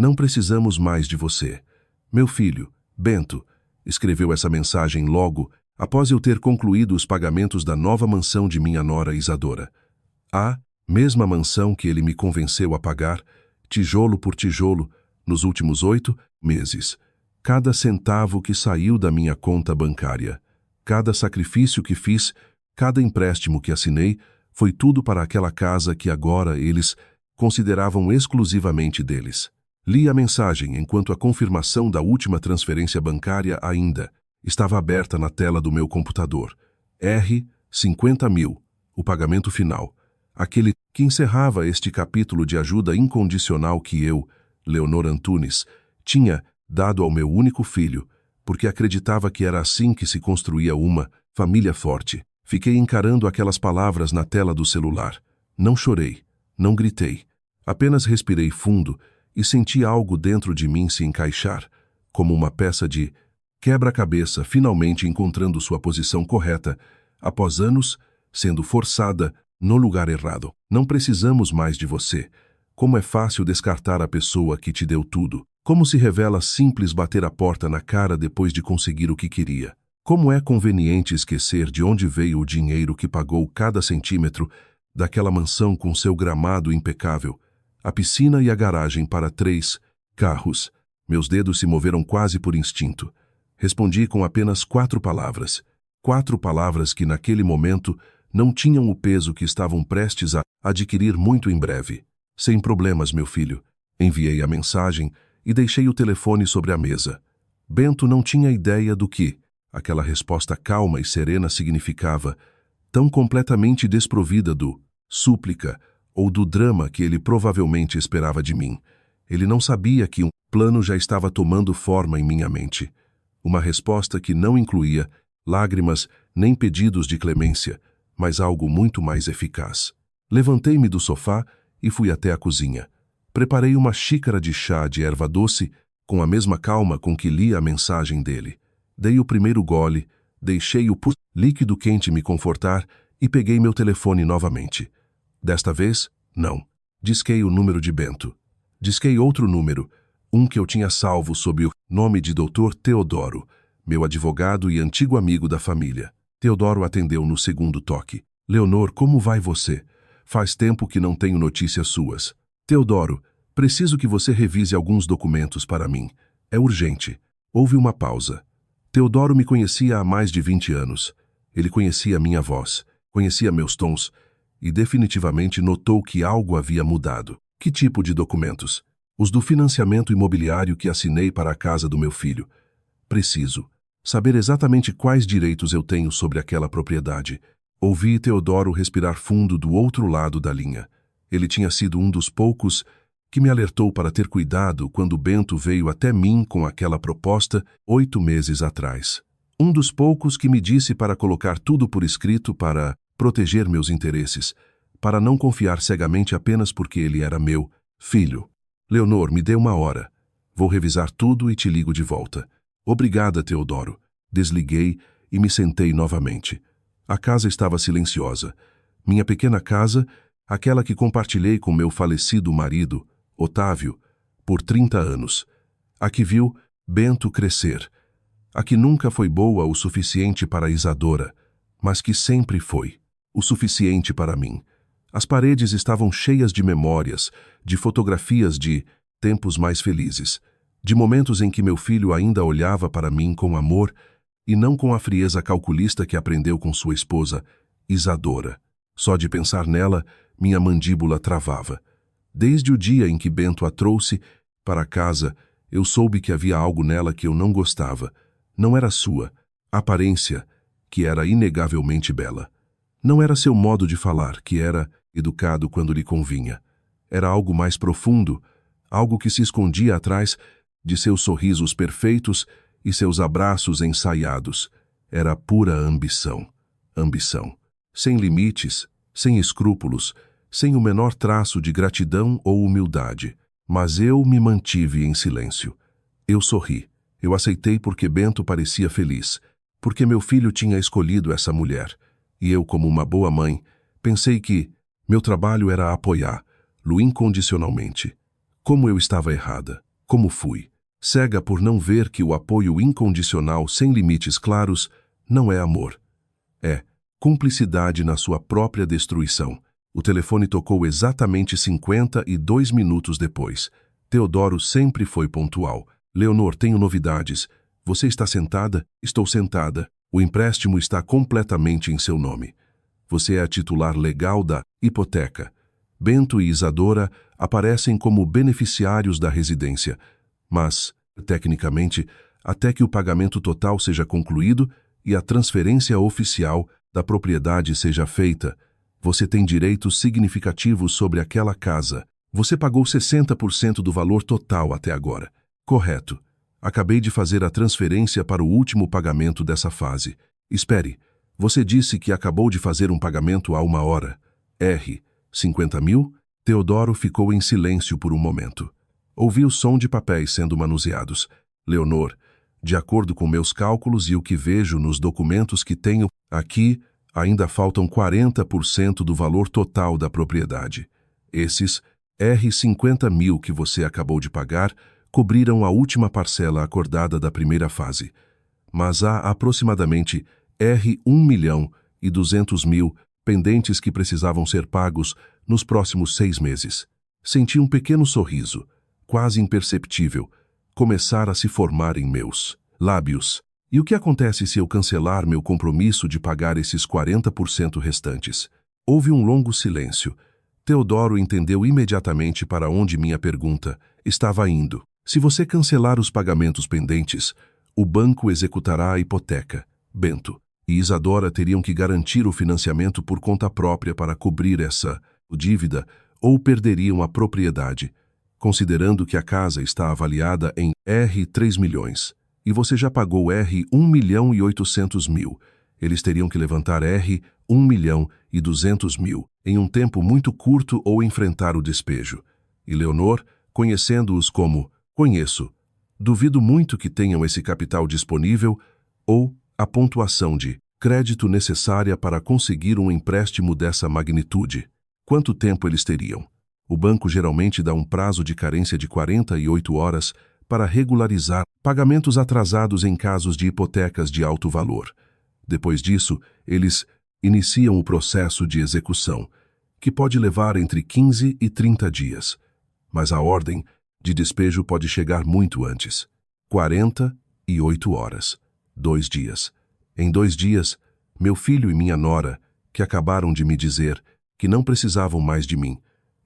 Não precisamos mais de você. Meu filho, Bento, escreveu essa mensagem logo após eu ter concluído os pagamentos da nova mansão de minha nora Isadora. A mesma mansão que ele me convenceu a pagar, tijolo por tijolo, nos últimos 8 meses. Cada centavo que saiu da minha conta bancária, cada sacrifício que fiz, cada empréstimo que assinei, foi tudo para aquela casa que agora eles consideravam exclusivamente deles. Li a mensagem enquanto a confirmação da última transferência bancária ainda estava aberta na tela do meu computador. R. 50 mil, o pagamento final. Aquele que encerrava este capítulo de ajuda incondicional que eu, Leonor Antunes, tinha dado ao meu único filho, porque acreditava que era assim que se construía uma família forte. Fiquei encarando aquelas palavras na tela do celular. Não chorei, não gritei. Apenas respirei fundo e senti algo dentro de mim se encaixar, como uma peça de quebra-cabeça finalmente encontrando sua posição correta, após anos sendo forçada no lugar errado. Não precisamos mais de você. Como é fácil descartar a pessoa que te deu tudo. Como se revela simples bater a porta na cara depois de conseguir o que queria. Como é conveniente esquecer de onde veio o dinheiro que pagou cada centímetro daquela mansão com seu gramado impecável, a piscina e a garagem para 3 carros. Meus dedos se moveram quase por instinto. Respondi com apenas 4 palavras. 4 palavras que naquele momento não tinham o peso que estavam prestes a adquirir muito em breve. Sem problemas, meu filho. Enviei a mensagem e deixei o telefone sobre a mesa. Bento não tinha ideia do que aquela resposta calma e serena significava, tão completamente desprovida do súplica ou do drama que ele provavelmente esperava de mim. Ele não sabia que um plano já estava tomando forma em minha mente. Uma resposta que não incluía lágrimas nem pedidos de clemência, mas algo muito mais eficaz. Levantei-me do sofá e fui até a cozinha. Preparei uma xícara de chá de erva doce com a mesma calma com que li a mensagem dele. Dei o primeiro gole, deixei o líquido quente me confortar e peguei meu telefone novamente. Desta vez, não. Disquei o número de Bento. Disquei outro número, um que eu tinha salvo sob o nome de Dr. Teodoro, meu advogado e antigo amigo da família. Teodoro atendeu no segundo toque. Leonor, como vai você? Faz tempo que não tenho notícias suas. Teodoro, preciso que você revise alguns documentos para mim. É urgente. Houve uma pausa. Teodoro me conhecia há mais de 20 anos. Ele conhecia minha voz, conhecia meus tons e definitivamente notou que algo havia mudado. Que tipo de documentos? Os do financiamento imobiliário que assinei para a casa do meu filho. Preciso saber exatamente quais direitos eu tenho sobre aquela propriedade. Ouvi Teodoro respirar fundo do outro lado da linha. Ele tinha sido um dos poucos que me alertou para ter cuidado quando Bento veio até mim com aquela proposta 8 meses atrás. Um dos poucos que me disse para colocar tudo por escrito para proteger meus interesses, para não confiar cegamente apenas porque ele era meu filho. Leonor, me dê 1 hora. Vou revisar tudo e te ligo de volta. Obrigada, Teodoro. Desliguei e me sentei novamente. A casa estava silenciosa. Minha pequena casa, aquela que compartilhei com meu falecido marido, Otávio, por 30 anos. A que viu Bento crescer. A que nunca foi boa o suficiente para Isadora, mas que sempre foi o suficiente para mim. As paredes estavam cheias de memórias, de fotografias de tempos mais felizes, de momentos em que meu filho ainda olhava para mim com amor e não com a frieza calculista que aprendeu com sua esposa, Isadora. Só de pensar nela, minha mandíbula travava. Desde o dia em que Bento a trouxe para casa, eu soube que havia algo nela que eu não gostava. Não era sua aparência, que era inegavelmente bela. Não era seu modo de falar, que era educado quando lhe convinha. Era algo mais profundo, algo que se escondia atrás de seus sorrisos perfeitos e seus abraços ensaiados. Era pura ambição. Ambição. Sem limites, sem escrúpulos, sem o menor traço de gratidão ou humildade. Mas eu me mantive em silêncio. Eu sorri. Eu aceitei porque Bento parecia feliz, porque meu filho tinha escolhido essa mulher. E eu, como uma boa mãe, pensei que meu trabalho era apoiá-lo incondicionalmente. Como eu estava errada. Como fui? Cega por não ver que o apoio incondicional sem limites claros não é amor. É cumplicidade na sua própria destruição. O telefone tocou exatamente 52 minutos depois. Teodoro sempre foi pontual. Leonor, tenho novidades. Você está sentada? Estou sentada. O empréstimo está completamente em seu nome. Você é a titular legal da hipoteca. Bento e Isadora aparecem como beneficiários da residência, mas, tecnicamente, até que o pagamento total seja concluído e a transferência oficial da propriedade seja feita, você tem direitos significativos sobre aquela casa. Você pagou 60% do valor total até agora. Correto. Acabei de fazer a transferência para o último pagamento dessa fase. Espere, você disse que acabou de fazer um pagamento há 1 hora. 50 mil? Teodoro ficou em silêncio por um momento. Ouvi o som de papéis sendo manuseados. Leonor, de acordo com meus cálculos e o que vejo nos documentos que tenho aqui, ainda faltam 40% do valor total da propriedade. Esses 50 mil que você acabou de pagar cobriram a última parcela acordada da primeira fase. Mas há aproximadamente 1.200.000 pendentes que precisavam ser pagos nos próximos 6 meses. Senti um pequeno sorriso, quase imperceptível, começar a se formar em meus lábios. E o que acontece se eu cancelar meu compromisso de pagar esses 40% restantes? Houve um longo silêncio. Teodoro entendeu imediatamente para onde minha pergunta estava indo. Se você cancelar os pagamentos pendentes, o banco executará a hipoteca. Bento e Isadora teriam que garantir o financiamento por conta própria para cobrir essa dívida ou perderiam a propriedade, considerando que a casa está avaliada em 3 milhões e você já pagou 1.800.000. Eles teriam que levantar 1.200.000 em um tempo muito curto ou enfrentar o despejo. E Leonor, conhecendo-os como conheço, duvido muito que tenham esse capital disponível ou a pontuação de crédito necessária para conseguir um empréstimo dessa magnitude. Quanto tempo eles teriam? O banco geralmente dá um prazo de carência de 48 horas para regularizar pagamentos atrasados em casos de hipotecas de alto valor. Depois disso, eles iniciam o processo de execução, que pode levar entre 15 e 30 dias. Mas a ordem de despejo pode chegar muito antes. 48 horas. 2 dias. Em 2 dias, meu filho e minha nora, que acabaram de me dizer que não precisavam mais de mim,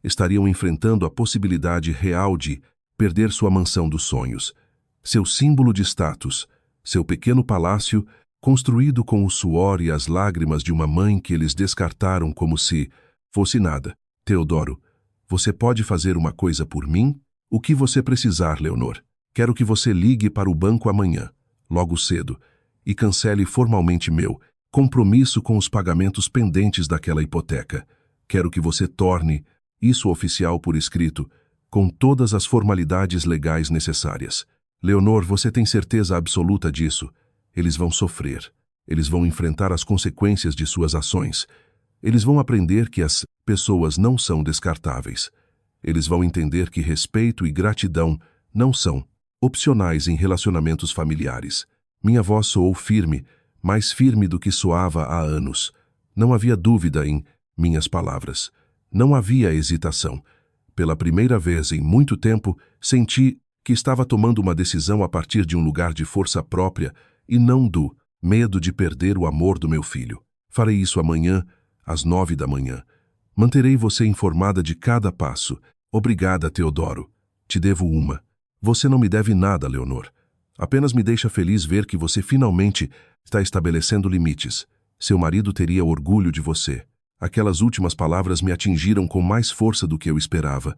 estariam enfrentando a possibilidade real de perder sua mansão dos sonhos, seu símbolo de status, seu pequeno palácio construído com o suor e as lágrimas de uma mãe que eles descartaram como se fosse nada. Teodoro, você pode fazer uma coisa por mim? O que você precisar, Leonor. Quero que você ligue para o banco amanhã, logo cedo, e cancele formalmente meu compromisso com os pagamentos pendentes daquela hipoteca. Quero que você torne isso oficial por escrito, com todas as formalidades legais necessárias. Leonor, você tem certeza absoluta disso? Eles vão sofrer. Eles vão enfrentar as consequências de suas ações. Eles vão aprender que as pessoas não são descartáveis. Eles vão entender que respeito e gratidão não são opcionais em relacionamentos familiares. Minha voz soou firme, mais firme do que soava há anos. Não havia dúvida em minhas palavras. Não havia hesitação. Pela primeira vez em muito tempo, senti que estava tomando uma decisão a partir de um lugar de força própria e não do medo de perder o amor do meu filho. Farei isso amanhã, às 9 da manhã. Manterei você informada de cada passo. Obrigada, Teodoro. Te devo uma. Você não me deve nada, Leonor. Apenas me deixa feliz ver que você finalmente está estabelecendo limites. Seu marido teria orgulho de você. Aquelas últimas palavras me atingiram com mais força do que eu esperava.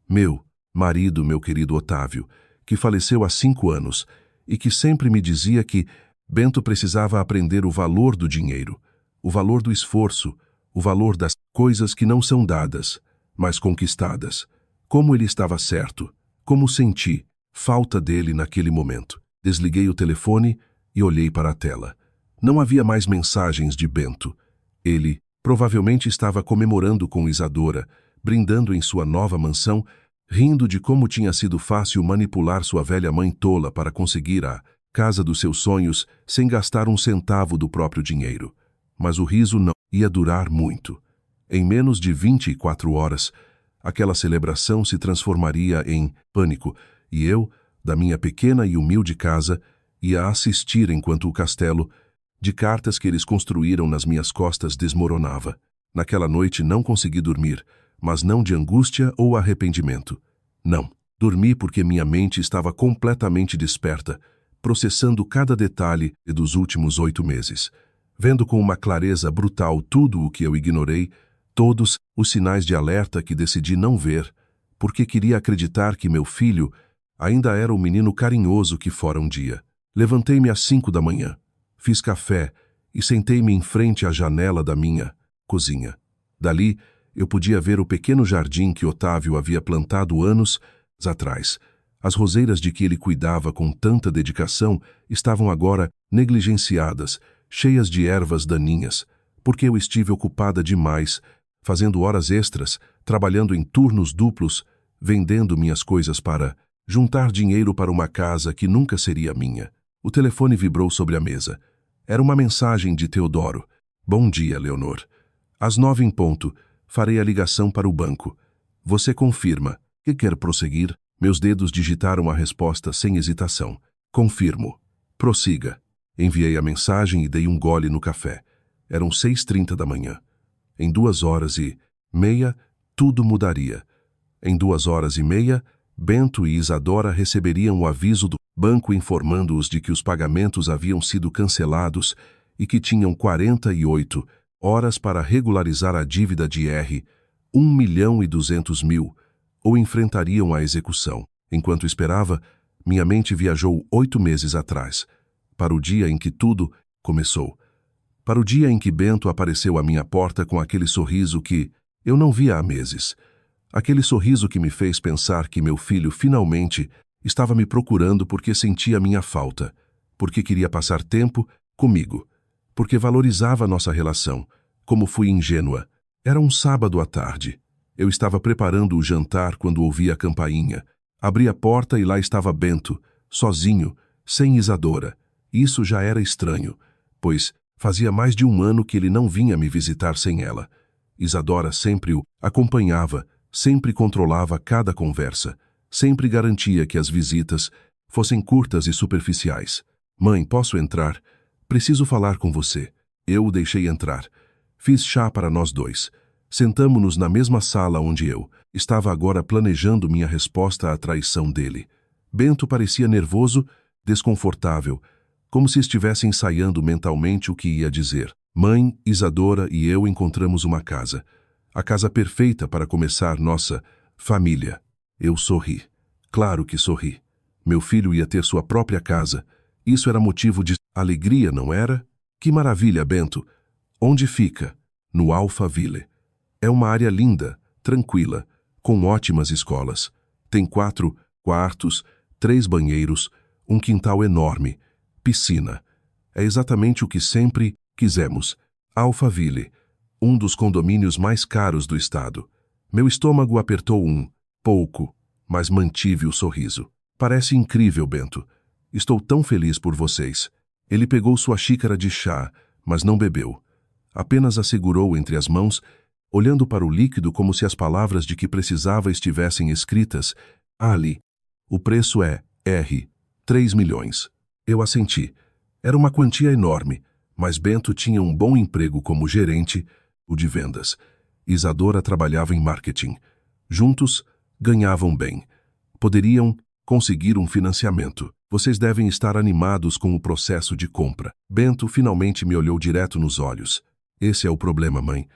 Meu marido, meu querido Otávio, que faleceu há 5 anos e que sempre me dizia que Bento precisava aprender o valor do dinheiro, o valor do esforço, o valor das coisas que não são dadas, mas conquistadas. Como ele estava certo, como senti falta dele naquele momento. Desliguei o telefone e olhei para a tela. Não havia mais mensagens de Bento. Ele provavelmente estava comemorando com Isadora, brindando em sua nova mansão rindo de como tinha sido fácil manipular sua velha mãe tola para conseguir a casa dos seus sonhos sem gastar um centavo do próprio dinheiro. Mas o riso não ia durar muito. Em menos de 24 horas, aquela celebração se transformaria em pânico, e eu, da minha pequena e humilde casa, ia assistir enquanto o castelo de cartas que eles construíram nas minhas costas desmoronava. Naquela noite não consegui dormir, mas não de angústia ou arrependimento. Não. Dormi porque minha mente estava completamente desperta, processando cada detalhe dos últimos 8 meses, vendo com uma clareza brutal tudo o que eu ignorei, todos os sinais de alerta que decidi não ver, porque queria acreditar que meu filho ainda era o menino carinhoso que fora um dia. Levantei-me às 5 da manhã, fiz café e sentei-me em frente à janela da minha cozinha. Dali, eu podia ver o pequeno jardim que Otávio havia plantado anos atrás. As roseiras de que ele cuidava com tanta dedicação estavam agora negligenciadas, cheias de ervas daninhas, porque eu estive ocupada demais, fazendo horas extras, trabalhando em turnos duplos, vendendo minhas coisas para juntar dinheiro para uma casa que nunca seria minha. O telefone vibrou sobre a mesa. Era uma mensagem de Teodoro. Bom dia, Leonor. Às 9 em ponto, farei a ligação para o banco. Você confirma que quer prosseguir? Meus dedos digitaram a resposta sem hesitação. Confirmo. Prossiga. Enviei a mensagem e dei um gole no café. Eram 6h30 da manhã. Em 2h30, tudo mudaria. Em 2h30, Bento e Isadora receberiam o aviso do banco informando-os de que os pagamentos haviam sido cancelados e que tinham 48 horas para regularizar a dívida de R$ 1.200.000, ou enfrentariam a execução. Enquanto esperava, minha mente viajou 8 meses atrás, para o dia em que tudo começou. Para o dia em que Bento apareceu à minha porta com aquele sorriso que eu não via há meses. Aquele sorriso que me fez pensar que meu filho finalmente estava me procurando porque sentia minha falta, porque queria passar tempo comigo, porque valorizava nossa relação. Como fui ingênua. Era um sábado à tarde. Eu estava preparando o jantar quando ouvi a campainha. Abri a porta e lá estava Bento, sozinho, sem Isadora. Isso já era estranho, pois fazia mais de um ano que ele não vinha me visitar sem ela. Isadora sempre o acompanhava, sempre controlava cada conversa, sempre garantia que as visitas fossem curtas e superficiais. Mãe, posso entrar? Preciso falar com você. Eu o deixei entrar. Fiz chá para nós dois. Sentamo-nos na mesma sala onde eu estava agora planejando minha resposta à traição dele. Bento parecia nervoso, desconfortável, como se estivesse ensaiando mentalmente o que ia dizer. Mãe, Isadora e eu encontramos uma casa. A casa perfeita para começar nossa família. Eu sorri. Claro que sorri. Meu filho ia ter sua própria casa. Isso era motivo de alegria, não era? Que maravilha, Bento! Onde fica? No Alphaville. É uma área linda, tranquila, com ótimas escolas. Tem 4 quartos, 3 banheiros, um quintal enorme, piscina. É exatamente o que sempre quisemos. Alphaville, um dos condomínios mais caros do estado. Meu estômago apertou um pouco, mas mantive o sorriso. Parece incrível, Bento. Estou tão feliz por vocês. Ele pegou sua xícara de chá, mas não bebeu. Apenas a segurou entre as mãos, olhando para o líquido como se as palavras de que precisava estivessem escritas ali. O preço é R$ 3 milhões. Eu assenti. Era uma quantia enorme, mas Bento tinha um bom emprego como gerente, o de vendas. Isadora trabalhava em marketing. Juntos, ganhavam bem. Poderiam conseguir um financiamento. Vocês devem estar animados com o processo de compra. Bento finalmente me olhou direto nos olhos. Esse é o problema, mãe.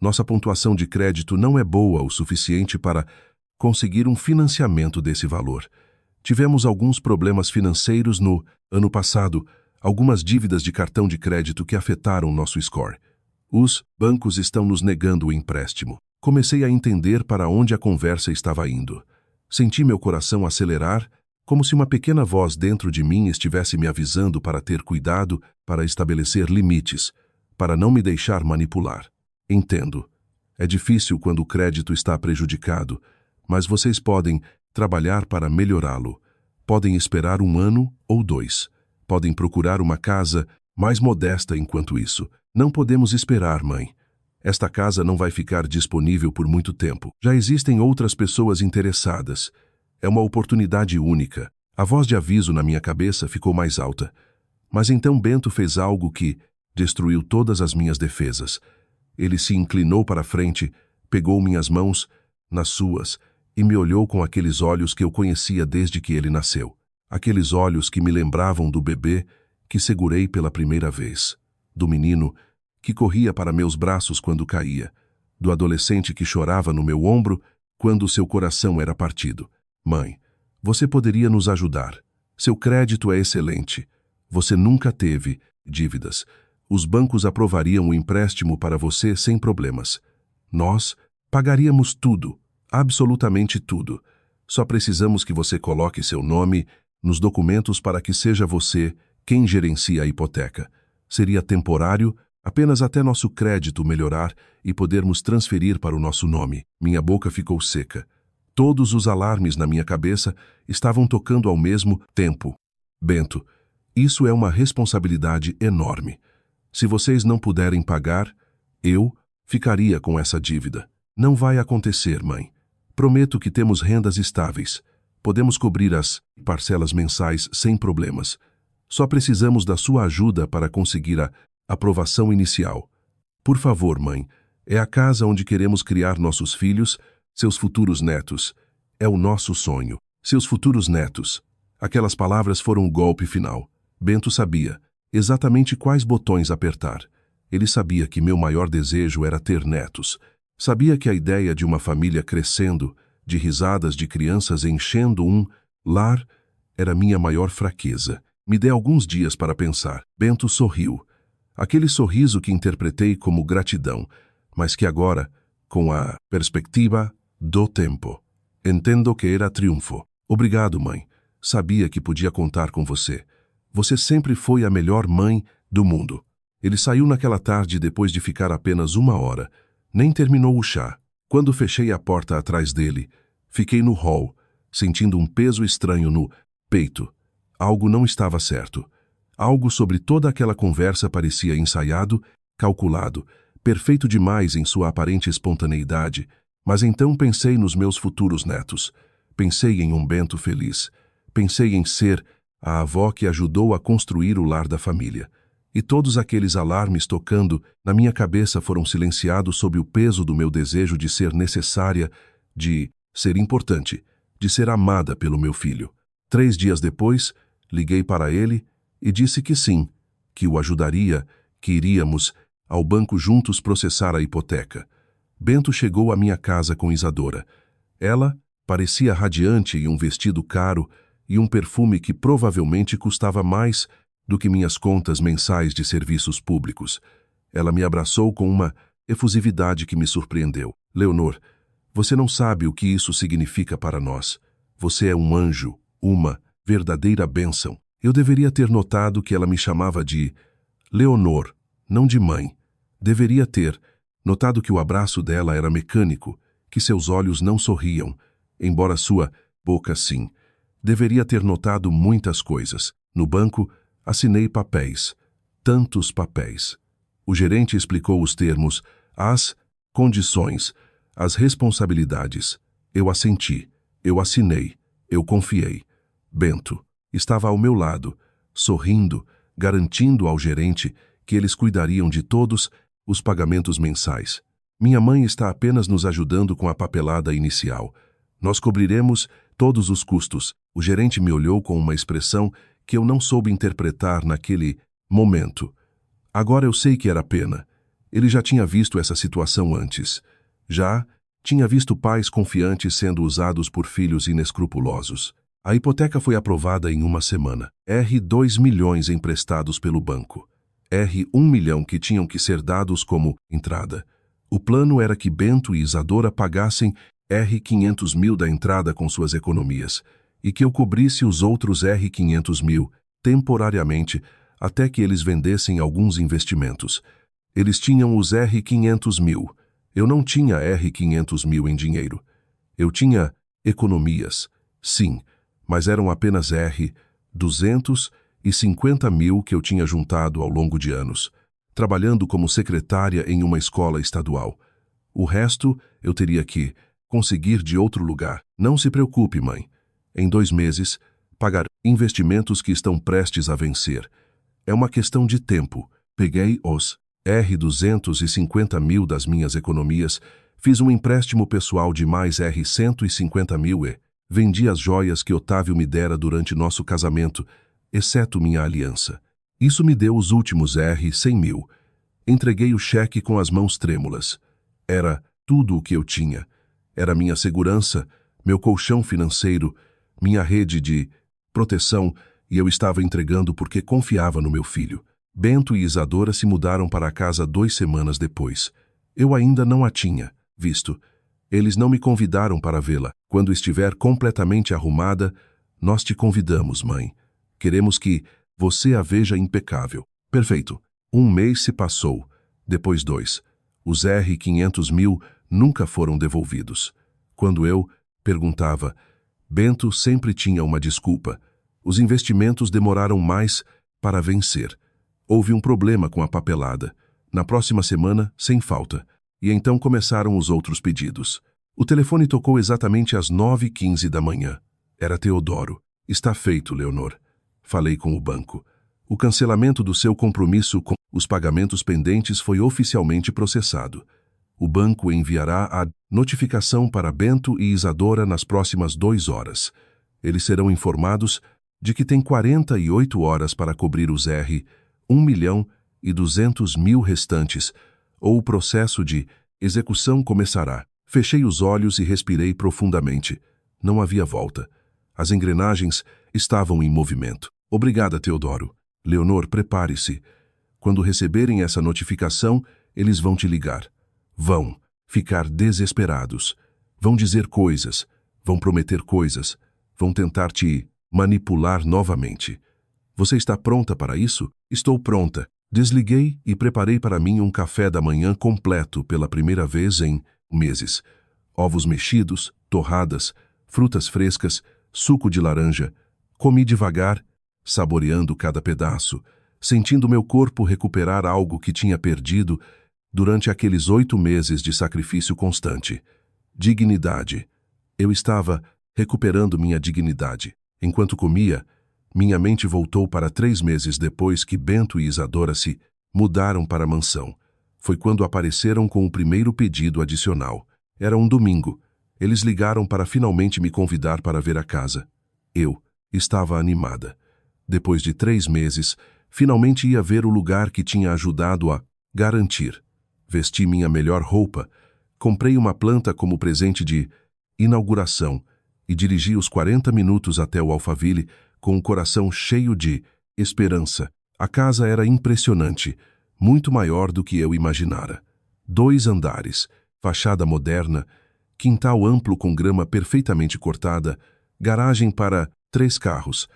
Nossa pontuação de crédito não é boa o suficiente para conseguir um financiamento desse valor. Tivemos alguns problemas financeiros no ano passado, algumas dívidas de cartão de crédito que afetaram nosso score. Os bancos estão nos negando o empréstimo. Comecei a entender para onde a conversa estava indo. Senti meu coração acelerar, como se uma pequena voz dentro de mim estivesse me avisando para ter cuidado, para estabelecer limites, para não me deixar manipular. Entendo. É difícil quando o crédito está prejudicado, mas vocês podem trabalhar para melhorá-lo. Podem esperar 1 ano ou 2. Podem procurar uma casa mais modesta enquanto isso. Não podemos esperar, mãe. Esta casa não vai ficar disponível por muito tempo. Já existem outras pessoas interessadas. É uma oportunidade única. A voz de aviso na minha cabeça ficou mais alta. Mas então Bento fez algo que destruiu todas as minhas defesas. Ele se inclinou para a frente, pegou minhas mãos nas suas e me olhou com aqueles olhos que eu conhecia desde que ele nasceu. Aqueles olhos que me lembravam do bebê que segurei pela primeira vez, do menino que corria para meus braços quando caía, do adolescente que chorava no meu ombro quando seu coração era partido. Mãe, você poderia nos ajudar. Seu crédito é excelente. Você nunca teve dívidas. Os bancos aprovariam o empréstimo para você sem problemas. Nós pagaríamos tudo, absolutamente tudo. Só precisamos que você coloque seu nome nos documentos para que seja você quem gerencia a hipoteca. Seria temporário, apenas até nosso crédito melhorar e podermos transferir para o nosso nome. Minha boca ficou seca. Todos os alarmes na minha cabeça estavam tocando ao mesmo tempo. Bento, isso é uma responsabilidade enorme. Se vocês não puderem pagar, eu ficaria com essa dívida. Não vai acontecer, mãe. Prometo que temos rendas estáveis. Podemos cobrir as parcelas mensais sem problemas. Só precisamos da sua ajuda para conseguir a aprovação inicial. Por favor, mãe, é a casa onde queremos criar nossos filhos, seus futuros netos. É o nosso sonho. Seus futuros netos. Aquelas palavras foram o golpe final. Bento sabia exatamente quais botões apertar. Ele sabia que meu maior desejo era ter netos. Sabia que a ideia de uma família crescendo, de risadas de crianças enchendo um lar, era minha maior fraqueza. Me dê alguns dias para pensar. Bento sorriu. Aquele sorriso que interpretei como gratidão, mas que agora, com a perspectiva do tempo, entendo que era triunfo. Obrigado, mãe. Sabia que podia contar com você. Você sempre foi a melhor mãe do mundo. Ele saiu naquela tarde depois de ficar apenas 1 hora. Nem terminou o chá. Quando fechei a porta atrás dele, fiquei no hall, sentindo um peso estranho no peito. Algo não estava certo. Algo sobre toda aquela conversa parecia ensaiado, calculado, perfeito demais em sua aparente espontaneidade. Mas então pensei nos meus futuros netos. Pensei em um Bento feliz. Pensei em ser a avó que ajudou a construir o lar da família. E todos aqueles alarmes tocando na minha cabeça foram silenciados sob o peso do meu desejo de ser necessária, de ser importante, de ser amada pelo meu filho. 3 dias depois, liguei para ele e disse que sim, que o ajudaria, que iríamos ao banco juntos processar a hipoteca. Bento chegou à minha casa com Isadora. Ela parecia radiante em um vestido caro e um perfume que provavelmente custava mais do que minhas contas mensais de serviços públicos. Ela me abraçou com uma efusividade que me surpreendeu. Leonor, você não sabe o que isso significa para nós. Você é um anjo, uma verdadeira bênção. Eu deveria ter notado que ela me chamava de Leonor, não de mãe. Deveria ter notado que o abraço dela era mecânico, que seus olhos não sorriam, embora sua boca sim. Deveria ter notado muitas coisas. No banco, assinei papéis. Tantos papéis. O gerente explicou os termos, as condições, as responsabilidades. Eu assenti. Eu assinei. Eu confiei. Bento estava ao meu lado, sorrindo, garantindo ao gerente que eles cuidariam de todos os pagamentos mensais. Minha mãe está apenas nos ajudando com a papelada inicial. Nós cobriremos todos os custos. O gerente me olhou com uma expressão que eu não soube interpretar naquele momento. Agora eu sei que era pena. Ele já tinha visto essa situação antes. Já tinha visto pais confiantes sendo usados por filhos inescrupulosos. A hipoteca foi aprovada em 1 semana. R$ 2 milhões emprestados pelo banco. R$ 1 milhão que tinham que ser dados como entrada. O plano era que Bento e Isadora pagassem R$ 500 mil da entrada com suas economias e que eu cobrisse os outros R$ 500 mil, temporariamente, até que eles vendessem alguns investimentos. Eles tinham os R$ 500 mil. Eu não tinha R$ 500 mil em dinheiro. Eu tinha economias, sim, mas eram apenas 250 mil que eu tinha juntado ao longo de anos, trabalhando como secretária em uma escola estadual. O resto eu teria que conseguir de outro lugar. Não se preocupe, mãe. Em 2 meses, pagar investimentos que estão prestes a vencer. É uma questão de tempo. Peguei os 250 mil das minhas economias, fiz um empréstimo pessoal de mais 150 mil e vendi as joias que Otávio me dera durante nosso casamento, exceto minha aliança. Isso me deu os últimos 100 mil. Entreguei o cheque com as mãos trêmulas. Era tudo o que eu tinha. Era minha segurança, meu colchão financeiro, minha rede de proteção, e eu estava entregando porque confiava no meu filho. Bento e Isadora se mudaram para a casa 2 semanas depois. Eu ainda não a tinha visto. Eles não me convidaram para vê-la. Quando estiver completamente arrumada, nós te convidamos, mãe. Queremos que você a veja impecável. Perfeito. 1 mês se passou. Depois 2. Os 500 mil nunca foram devolvidos. Quando eu perguntava, Bento sempre tinha uma desculpa. Os investimentos demoraram mais para vencer. Houve um problema com a papelada. Na próxima semana, sem falta. E então começaram os outros pedidos. O telefone tocou exatamente às 9h15 da manhã. Era Teodoro. Está feito, Leonor. Falei com o banco. O cancelamento do seu compromisso com os pagamentos pendentes foi oficialmente processado. O banco enviará a notificação para Bento e Isadora nas próximas 2 horas. Eles serão informados de que têm 48 horas para cobrir os 1.200.000 restantes, ou o processo de execução começará. Fechei os olhos e respirei profundamente. Não havia volta. As engrenagens estavam em movimento. Obrigada, Teodoro. Leonor, prepare-se. Quando receberem essa notificação, eles vão te ligar. Vão ficar desesperados. Vão dizer coisas. Vão prometer coisas. Vão tentar te manipular novamente. Você está pronta para isso? Estou pronta. Desliguei e preparei para mim um café da manhã completo pela primeira vez em meses. Ovos mexidos, torradas, frutas frescas, suco de laranja. Comi devagar, saboreando cada pedaço, sentindo meu corpo recuperar algo que tinha perdido durante aqueles 8 meses de sacrifício constante. Dignidade. Eu estava recuperando minha dignidade. Enquanto comia, minha mente voltou para 3 meses depois que Bento e Isadora se mudaram para a mansão. Foi quando apareceram com o primeiro pedido adicional. Era um domingo. Eles ligaram para finalmente me convidar para ver a casa. Eu estava animada. Depois de 3 meses, finalmente ia ver o lugar que tinha ajudado a garantir. Vesti minha melhor roupa, comprei uma planta como presente de inauguração e dirigi os 40 minutos até o Alphaville com o coração cheio de esperança. A casa era impressionante, muito maior do que eu imaginara. 2 andares, fachada moderna, quintal amplo com grama perfeitamente cortada, garagem para 3 carros.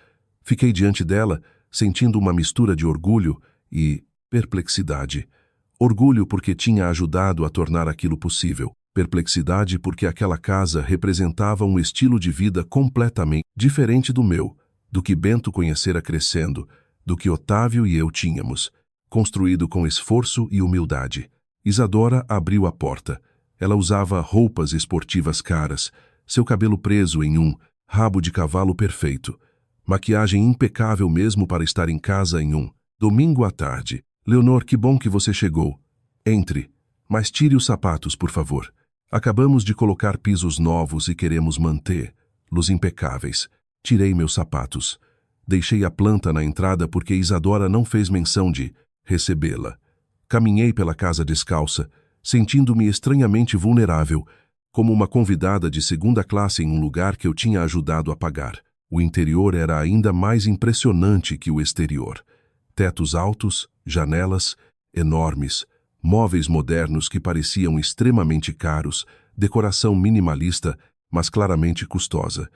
Fiquei diante dela, sentindo uma mistura de orgulho e perplexidade. Orgulho porque tinha ajudado a tornar aquilo possível. Perplexidade porque aquela casa representava um estilo de vida completamente diferente do meu, do que Bento conhecera crescendo, do que Otávio e eu tínhamos, construído com esforço e humildade. Isadora abriu a porta. Ela usava roupas esportivas caras, seu cabelo preso em um rabo de cavalo perfeito, maquiagem impecável mesmo para estar em casa em um domingo à tarde. Leonor, que bom que você chegou. Entre, mas tire os sapatos, por favor. Acabamos de colocar pisos novos e queremos mantê-los impecáveis. Tirei meus sapatos. Deixei a planta na entrada porque Isadora não fez menção de recebê-la. Caminhei pela casa descalça, sentindo-me estranhamente vulnerável, como uma convidada de segunda classe em um lugar que eu tinha ajudado a pagar. O interior era ainda mais impressionante que o exterior. Tetos altos, janelas enormes, móveis modernos que pareciam extremamente caros, decoração minimalista, mas claramente custosa.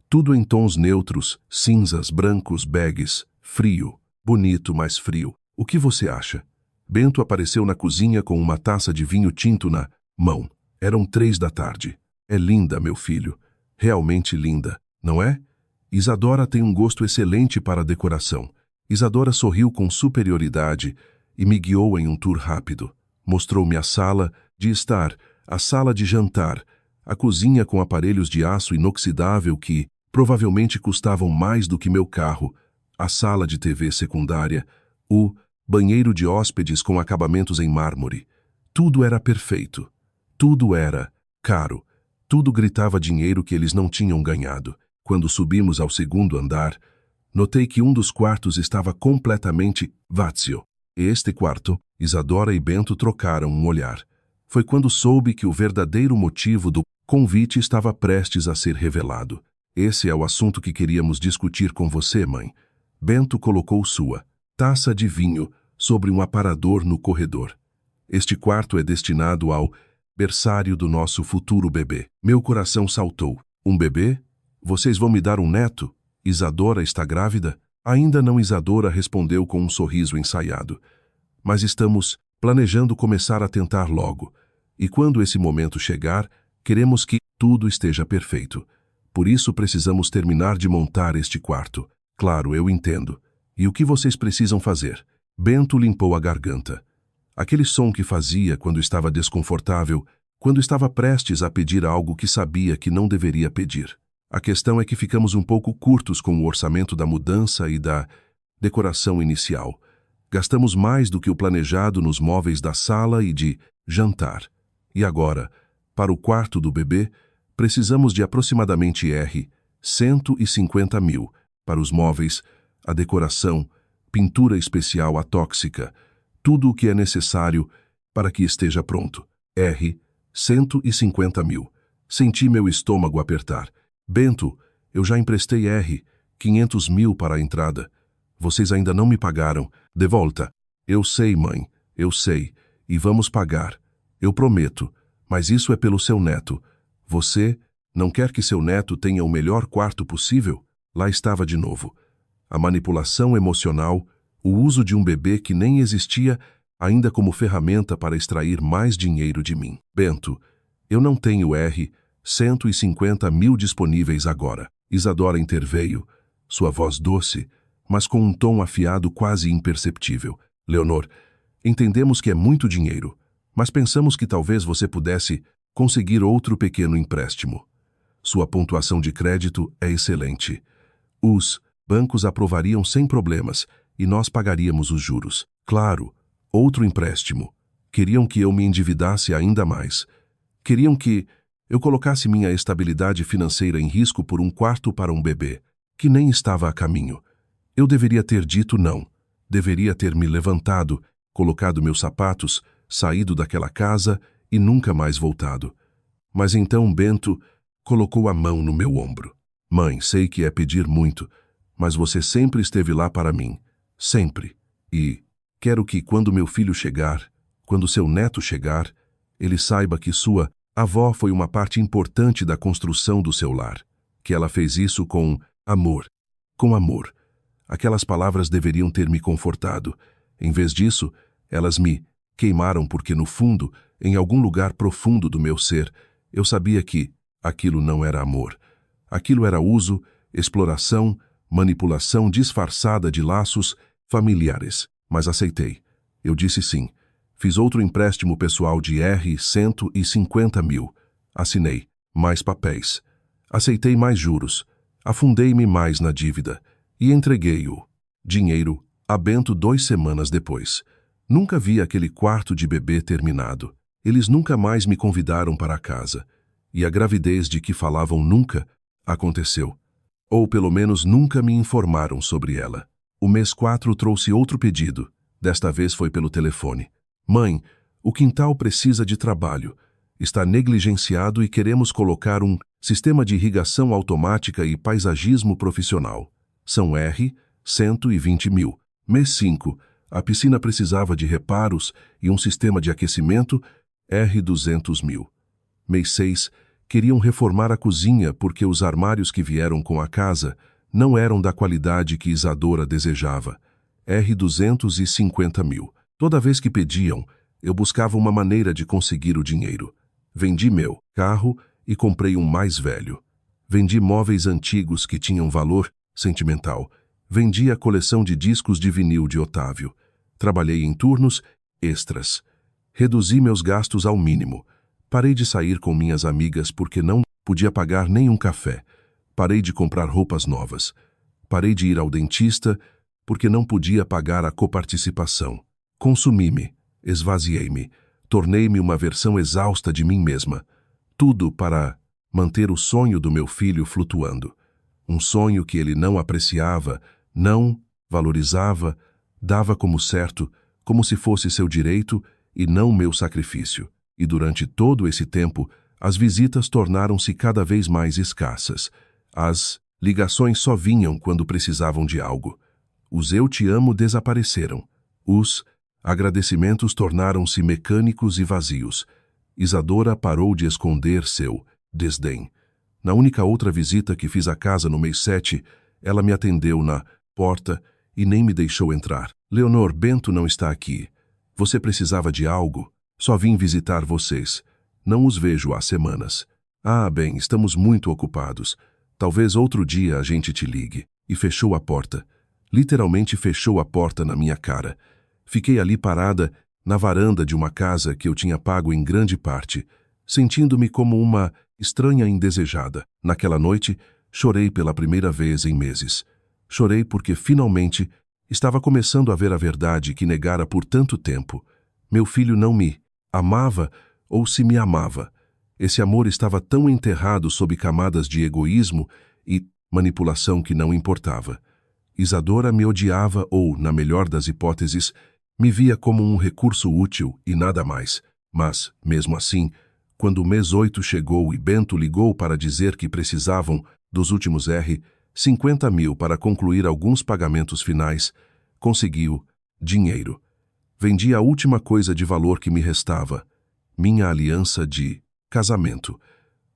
Tudo em tons neutros, cinzas, brancos, beges, frio, bonito, mas frio. O que você acha? Bento apareceu na cozinha com uma taça de vinho tinto na mão. Eram 3 da tarde. É linda, meu filho. Realmente linda, não é? Isadora tem um gosto excelente para a decoração. Isadora sorriu com superioridade e me guiou em um tour rápido. Mostrou-me a sala de estar, a sala de jantar, a cozinha com aparelhos de aço inoxidável que provavelmente custavam mais do que meu carro, a sala de TV secundária, o banheiro de hóspedes com acabamentos em mármore. Tudo era perfeito. Tudo era caro. Tudo gritava dinheiro que eles não tinham ganhado. Quando subimos ao segundo andar, notei que um dos quartos estava completamente vazio. Este quarto, Isadora e Bento trocaram um olhar. Foi quando soube que o verdadeiro motivo do convite estava prestes a ser revelado. Esse é o assunto que queríamos discutir com você, mãe. Bento colocou sua taça de vinho sobre um aparador no corredor. Este quarto é destinado ao berçário do nosso futuro bebê. Meu coração saltou. Um bebê? Vocês vão me dar um neto? Isadora está grávida? Ainda não. Isadora respondeu com um sorriso ensaiado. Mas estamos planejando começar a tentar logo. E quando esse momento chegar, queremos que tudo esteja perfeito. Por isso precisamos terminar de montar este quarto. Claro, eu entendo. E o que vocês precisam fazer? Bento limpou a garganta. Aquele som que fazia quando estava desconfortável, quando estava prestes a pedir algo que sabia que não deveria pedir. A questão é que ficamos um pouco curtos com o orçamento da mudança e da decoração inicial. Gastamos mais do que o planejado nos móveis da sala e de jantar. E agora, para o quarto do bebê, precisamos de aproximadamente R$ 150 mil para os móveis, a decoração, pintura especial atóxica, tudo o que é necessário para que esteja pronto. R$ 150 mil. Senti meu estômago apertar. Bento, eu já emprestei R$ 500 mil para a entrada. Vocês ainda não me pagaram. De volta. Eu sei, mãe, eu sei. E vamos pagar. Eu prometo. Mas isso é pelo seu neto. Você não quer que seu neto tenha o melhor quarto possível? Lá estava de novo. A manipulação emocional, o uso de um bebê que nem existia ainda como ferramenta para extrair mais dinheiro de mim. Bento, eu não tenho R$ 150 mil disponíveis agora. Isadora interveio, sua voz doce, mas com um tom afiado quase imperceptível. Leonor, entendemos que é muito dinheiro, mas pensamos que talvez você pudesse conseguir outro pequeno empréstimo. Sua pontuação de crédito é excelente. Os bancos aprovariam sem problemas e nós pagaríamos os juros. Claro, outro empréstimo. Queriam que eu me endividasse ainda mais. Queriam que eu colocasse minha estabilidade financeira em risco por um quarto para um bebê, que nem estava a caminho. Eu deveria ter dito não. Deveria ter me levantado, colocado meus sapatos, saído daquela casa e nunca mais voltado. Mas então Bento colocou a mão no meu ombro. Mãe, sei que é pedir muito, mas você sempre esteve lá para mim. Sempre. E quero que quando meu filho chegar, quando seu neto chegar, ele saiba que sua avó foi uma parte importante da construção do seu lar. Que ela fez isso com amor. Com amor. Aquelas palavras deveriam ter me confortado. Em vez disso, elas me queimaram porque no fundo, em algum lugar profundo do meu ser, eu sabia que aquilo não era amor. Aquilo era uso, exploração, manipulação disfarçada de laços familiares. Mas aceitei. Eu disse sim. Fiz outro empréstimo pessoal de R$ 150 mil. Assinei. Mais papéis. Aceitei mais juros. Afundei-me mais na dívida. E entreguei o dinheiro a Bento 2 semanas depois. Nunca vi aquele quarto de bebê terminado. Eles nunca mais me convidaram para a casa. E a gravidez de que falavam nunca aconteceu. Ou pelo menos nunca me informaram sobre ela. O mês 4 trouxe outro pedido. Desta vez foi pelo telefone. Mãe, o quintal precisa de trabalho. Está negligenciado e queremos colocar um sistema de irrigação automática e paisagismo profissional. São R$ 120 mil. Mês 5, a piscina precisava de reparos e um sistema de aquecimento, R$ 200 mil. Mês 6, queriam reformar a cozinha porque os armários que vieram com a casa não eram da qualidade que Isadora desejava. R$ 250 mil. Toda vez que pediam, eu buscava uma maneira de conseguir o dinheiro. Vendi meu carro e comprei um mais velho. Vendi móveis antigos que tinham valor sentimental. Vendi a coleção de discos de vinil de Otávio. Trabalhei em turnos extras. Reduzi meus gastos ao mínimo. Parei de sair com minhas amigas porque não podia pagar nem um café. Parei de comprar roupas novas. Parei de ir ao dentista porque não podia pagar a coparticipação. Consumi-me, esvaziei-me, tornei-me uma versão exausta de mim mesma. Tudo para manter o sonho do meu filho flutuando. Um sonho que ele não apreciava, não valorizava, dava como certo, como se fosse seu direito e não meu sacrifício. E durante todo esse tempo, as visitas tornaram-se cada vez mais escassas. As ligações só vinham quando precisavam de algo. Os eu te amo desapareceram. Os agradecimentos tornaram-se mecânicos e vazios. Isadora parou de esconder seu desdém. Na única outra visita que fiz à casa no mês 7, ela me atendeu na porta e nem me deixou entrar. Leonor, Bento não está aqui. Você precisava de algo? Só vim visitar vocês. Não os vejo há semanas. Ah, bem, estamos muito ocupados. Talvez outro dia a gente te ligue. E fechou a porta. Literalmente fechou a porta na minha cara. Fiquei ali parada, na varanda de uma casa que eu tinha pago em grande parte, sentindo-me como uma estranha indesejada. Naquela noite, chorei pela primeira vez em meses. Chorei porque, finalmente, estava começando a ver a verdade que negara por tanto tempo. Meu filho não me amava ou se me amava. Esse amor estava tão enterrado sob camadas de egoísmo e manipulação que não importava. Isadora me odiava ou, na melhor das hipóteses, me via como um recurso útil e nada mais. Mas, mesmo assim, quando o mês 8 chegou e Bento ligou para dizer que precisavam, dos últimos 50 mil para concluir alguns pagamentos finais, conseguiu dinheiro. Vendi a última coisa de valor que me restava, minha aliança de casamento.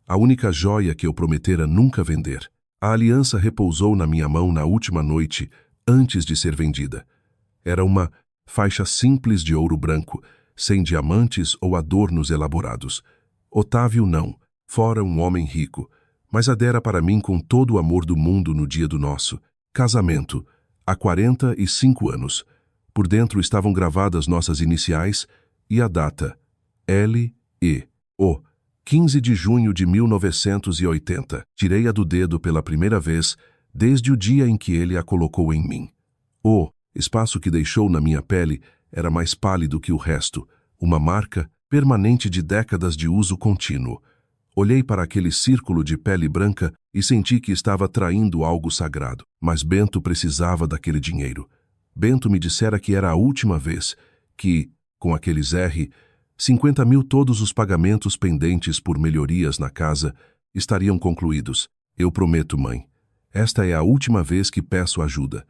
A única joia que eu prometera nunca vender. A aliança repousou na minha mão na última noite, antes de ser vendida. Era uma faixa simples de ouro branco, sem diamantes ou adornos elaborados. Otávio não, fora um homem rico, mas a dera para mim com todo o amor do mundo no dia do nosso casamento, há 45 anos. Por dentro estavam gravadas nossas iniciais e a data, L.E.O., 15 de junho de 1980. Tirei-a do dedo pela primeira vez desde o dia em que ele a colocou em mim. O espaço que deixou na minha pele era mais pálido que o resto, uma marca permanente de décadas de uso contínuo. Olhei para aquele círculo de pele branca e senti que estava traindo algo sagrado. Mas Bento precisava daquele dinheiro. Bento me dissera que era a última vez que, com aqueles 50 mil todos os pagamentos pendentes por melhorias na casa estariam concluídos. Eu prometo, mãe. Esta é a última vez que peço ajuda.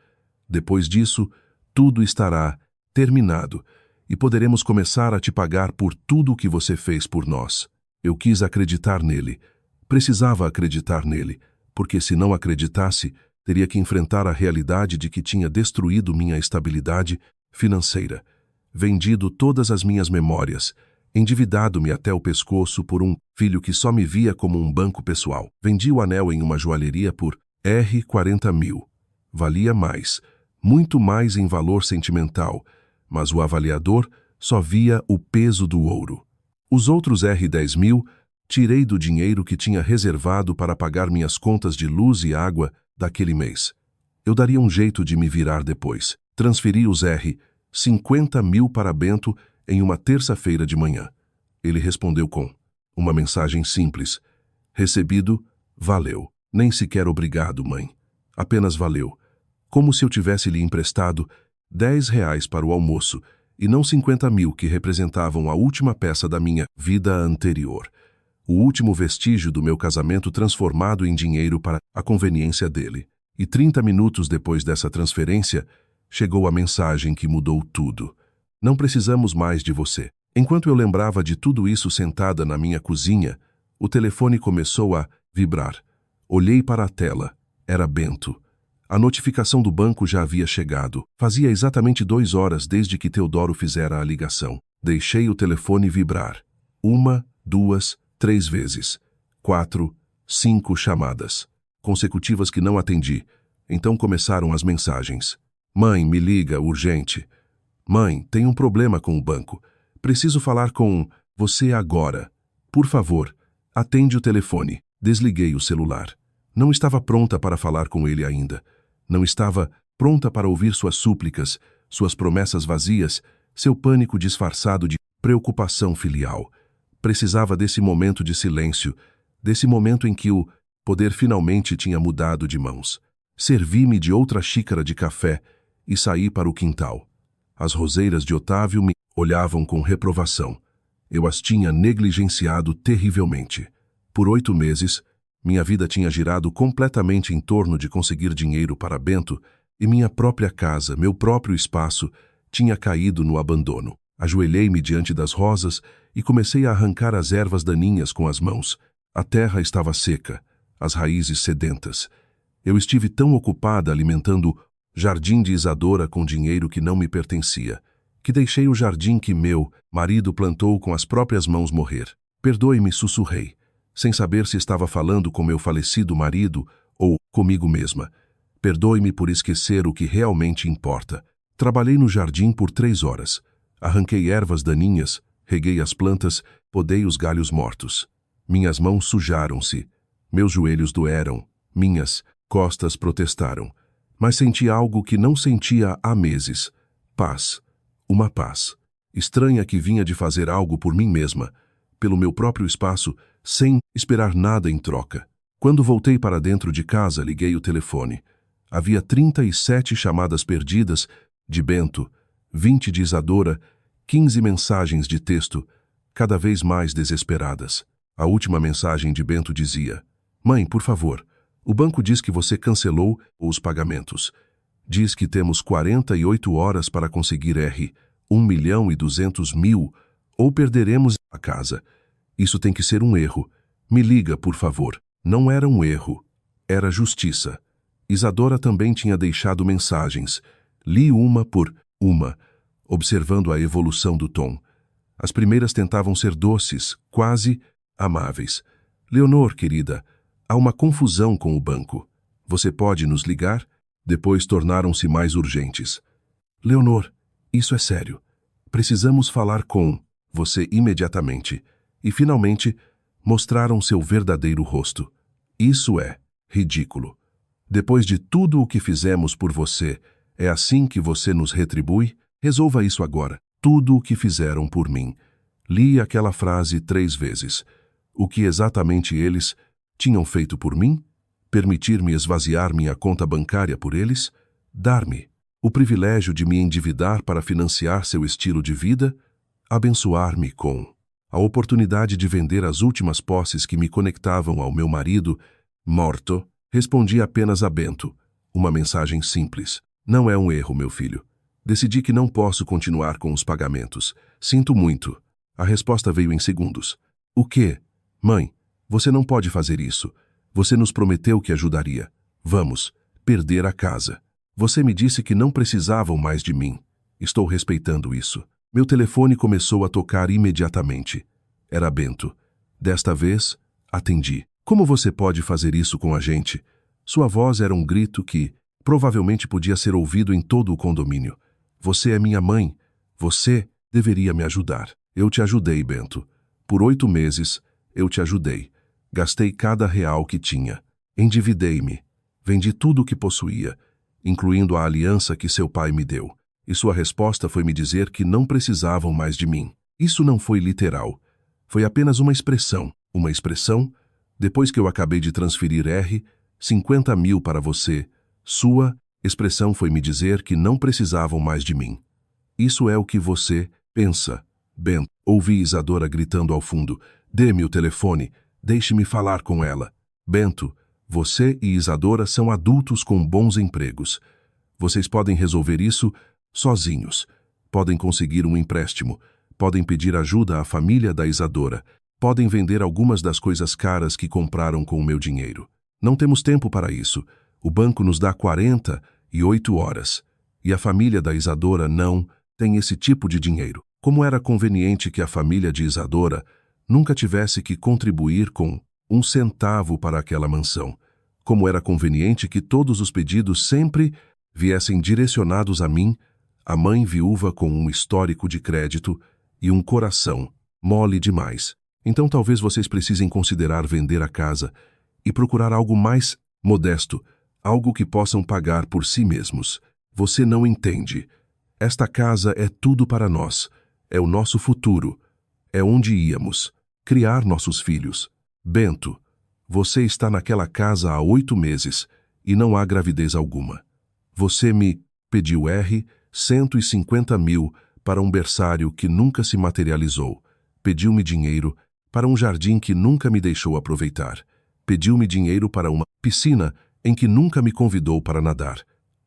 Depois disso, tudo estará terminado e poderemos começar a te pagar por tudo o que você fez por nós. Eu quis acreditar nele. Precisava acreditar nele, porque se não acreditasse, teria que enfrentar a realidade de que tinha destruído minha estabilidade financeira, vendido todas as minhas memórias, endividado-me até o pescoço por um filho que só me via como um banco pessoal. Vendi o anel em uma joalheria por 40 mil. Valia mais, muito mais em valor sentimental, mas o avaliador só via o peso do ouro. Os outros 10 mil tirei do dinheiro que tinha reservado para pagar minhas contas de luz e água daquele mês. Eu daria um jeito de me virar depois. Transferi os 50 mil para Bento em uma terça-feira de manhã. Ele respondeu com uma mensagem simples. Recebido, valeu. Nem sequer obrigado, mãe. Apenas valeu. Como se eu tivesse lhe emprestado 10 reais para o almoço e não 50 mil que representavam a última peça da minha vida anterior. O último vestígio do meu casamento transformado em dinheiro para a conveniência dele. E 30 minutos depois dessa transferência, chegou a mensagem que mudou tudo. Não precisamos mais de você. Enquanto eu lembrava de tudo isso sentada na minha cozinha, o telefone começou a vibrar. Olhei para a tela. Era Bento. A notificação do banco já havia chegado. Fazia exatamente 2 horas desde que Teodoro fizera a ligação. Deixei o telefone vibrar. 1, 2, 3 vezes. 4, 5 chamadas consecutivas que não atendi. Então começaram as mensagens. Mãe, me liga, urgente. Mãe, tem um problema com o banco. Preciso falar com você agora. Por favor, atende o telefone. Desliguei o celular. Não estava pronta para falar com ele ainda. Não estava pronta para ouvir suas súplicas, suas promessas vazias, seu pânico disfarçado de preocupação filial. Precisava desse momento de silêncio, desse momento em que o poder finalmente tinha mudado de mãos. Servi-me de outra xícara de café e saí para o quintal. As roseiras de Otávio me olhavam com reprovação. Eu as tinha negligenciado terrivelmente. Por 8 meses, minha vida tinha girado completamente em torno de conseguir dinheiro para Bento e minha própria casa, meu próprio espaço, tinha caído no abandono. Ajoelhei-me diante das rosas e comecei a arrancar as ervas daninhas com as mãos. A terra estava seca, as raízes sedentas. Eu estive tão ocupada alimentando o jardim de Isadora com dinheiro que não me pertencia, que deixei o jardim que meu marido plantou com as próprias mãos morrer. Perdoe-me, sussurrei, sem saber se estava falando com meu falecido marido ou comigo mesma. Perdoe-me por esquecer o que realmente importa. Trabalhei no jardim por 3 horas. Arranquei ervas daninhas, reguei as plantas, podei os galhos mortos. Minhas mãos sujaram-se, meus joelhos doeram, minhas costas protestaram. Mas senti algo que não sentia há meses. Paz. Uma paz. Estranha que vinha de fazer algo por mim mesma, pelo meu próprio espaço, sem esperar nada em troca. Quando voltei para dentro de casa, liguei o telefone. Havia 37 chamadas perdidas de Bento, 20 de Isadora, 15 mensagens de texto, cada vez mais desesperadas. A última mensagem de Bento dizia: Mãe, por favor, o banco diz que você cancelou os pagamentos. Diz que temos 48 horas para conseguir R$1.200.000 ou perderemos a casa. Isso tem que ser um erro. Me liga, por favor. Não era um erro. Era justiça. Isadora também tinha deixado mensagens. Li uma por uma, observando a evolução do tom. As primeiras tentavam ser doces, quase amáveis. Leonor, querida, há uma confusão com o banco. Você pode nos ligar? Depois tornaram-se mais urgentes. Leonor, isso é sério. Precisamos falar com você imediatamente. E, finalmente, mostraram seu verdadeiro rosto. Isso é ridículo. Depois de tudo o que fizemos por você, é assim que você nos retribui? Resolva isso agora. Tudo o que fizeram por mim. Li aquela frase 3 vezes. O que exatamente eles tinham feito por mim? Permitir-me esvaziar minha conta bancária por eles? Dar-me o privilégio de me endividar para financiar seu estilo de vida? Abençoar-me com a oportunidade de vender as últimas posses que me conectavam ao meu marido morto? Respondi apenas a Bento. Uma mensagem simples. Não é um erro, meu filho. Decidi que não posso continuar com os pagamentos. Sinto muito. A resposta veio em segundos. O quê? Mãe, você não pode fazer isso. Você nos prometeu que ajudaria. Vamos perder a casa. Você me disse que não precisavam mais de mim. Estou respeitando isso. Meu telefone começou a tocar imediatamente. Era Bento. Desta vez, atendi. Como você pode fazer isso com a gente? Sua voz era um grito que provavelmente podia ser ouvido em todo o condomínio. Você é minha mãe. Você deveria me ajudar. Eu te ajudei, Bento. Por 8 meses, eu te ajudei. Gastei cada real que tinha. Endividei-me. Vendi tudo o que possuía, incluindo a aliança que seu pai me deu. E sua resposta foi me dizer que não precisavam mais de mim. Isso não foi literal. Foi apenas uma expressão. Uma expressão, depois que eu acabei de transferir R$50.000 para você, sua expressão foi me dizer que não precisavam mais de mim. Isso é o que você pensa, Bento. Ouvi Isadora gritando ao fundo. Dê-me o telefone. Deixe-me falar com ela. Bento, você e Isadora são adultos com bons empregos. Vocês podem resolver isso sozinhos. Podem conseguir um empréstimo. Podem pedir ajuda à família da Isadora. Podem vender algumas das coisas caras que compraram com o meu dinheiro. Não temos tempo para isso. O banco nos dá 48 horas. E a família da Isadora não tem esse tipo de dinheiro. Como era conveniente que a família de Isadora nunca tivesse que contribuir com um centavo para aquela mansão. Como era conveniente que todos os pedidos sempre viessem direcionados a mim, a mãe viúva com um histórico de crédito e um coração mole demais. Então talvez vocês precisem considerar vender a casa e procurar algo mais modesto, algo que possam pagar por si mesmos. Você não entende. Esta casa é tudo para nós. É o nosso futuro. É onde íamos criar nossos filhos. Bento, você está naquela casa há 8 meses e não há gravidez alguma. Você me pediu 150 mil para um berçário que nunca se materializou. Pediu-me dinheiro para um jardim que nunca me deixou aproveitar. Pediu-me dinheiro para uma piscina em que nunca me convidou para nadar.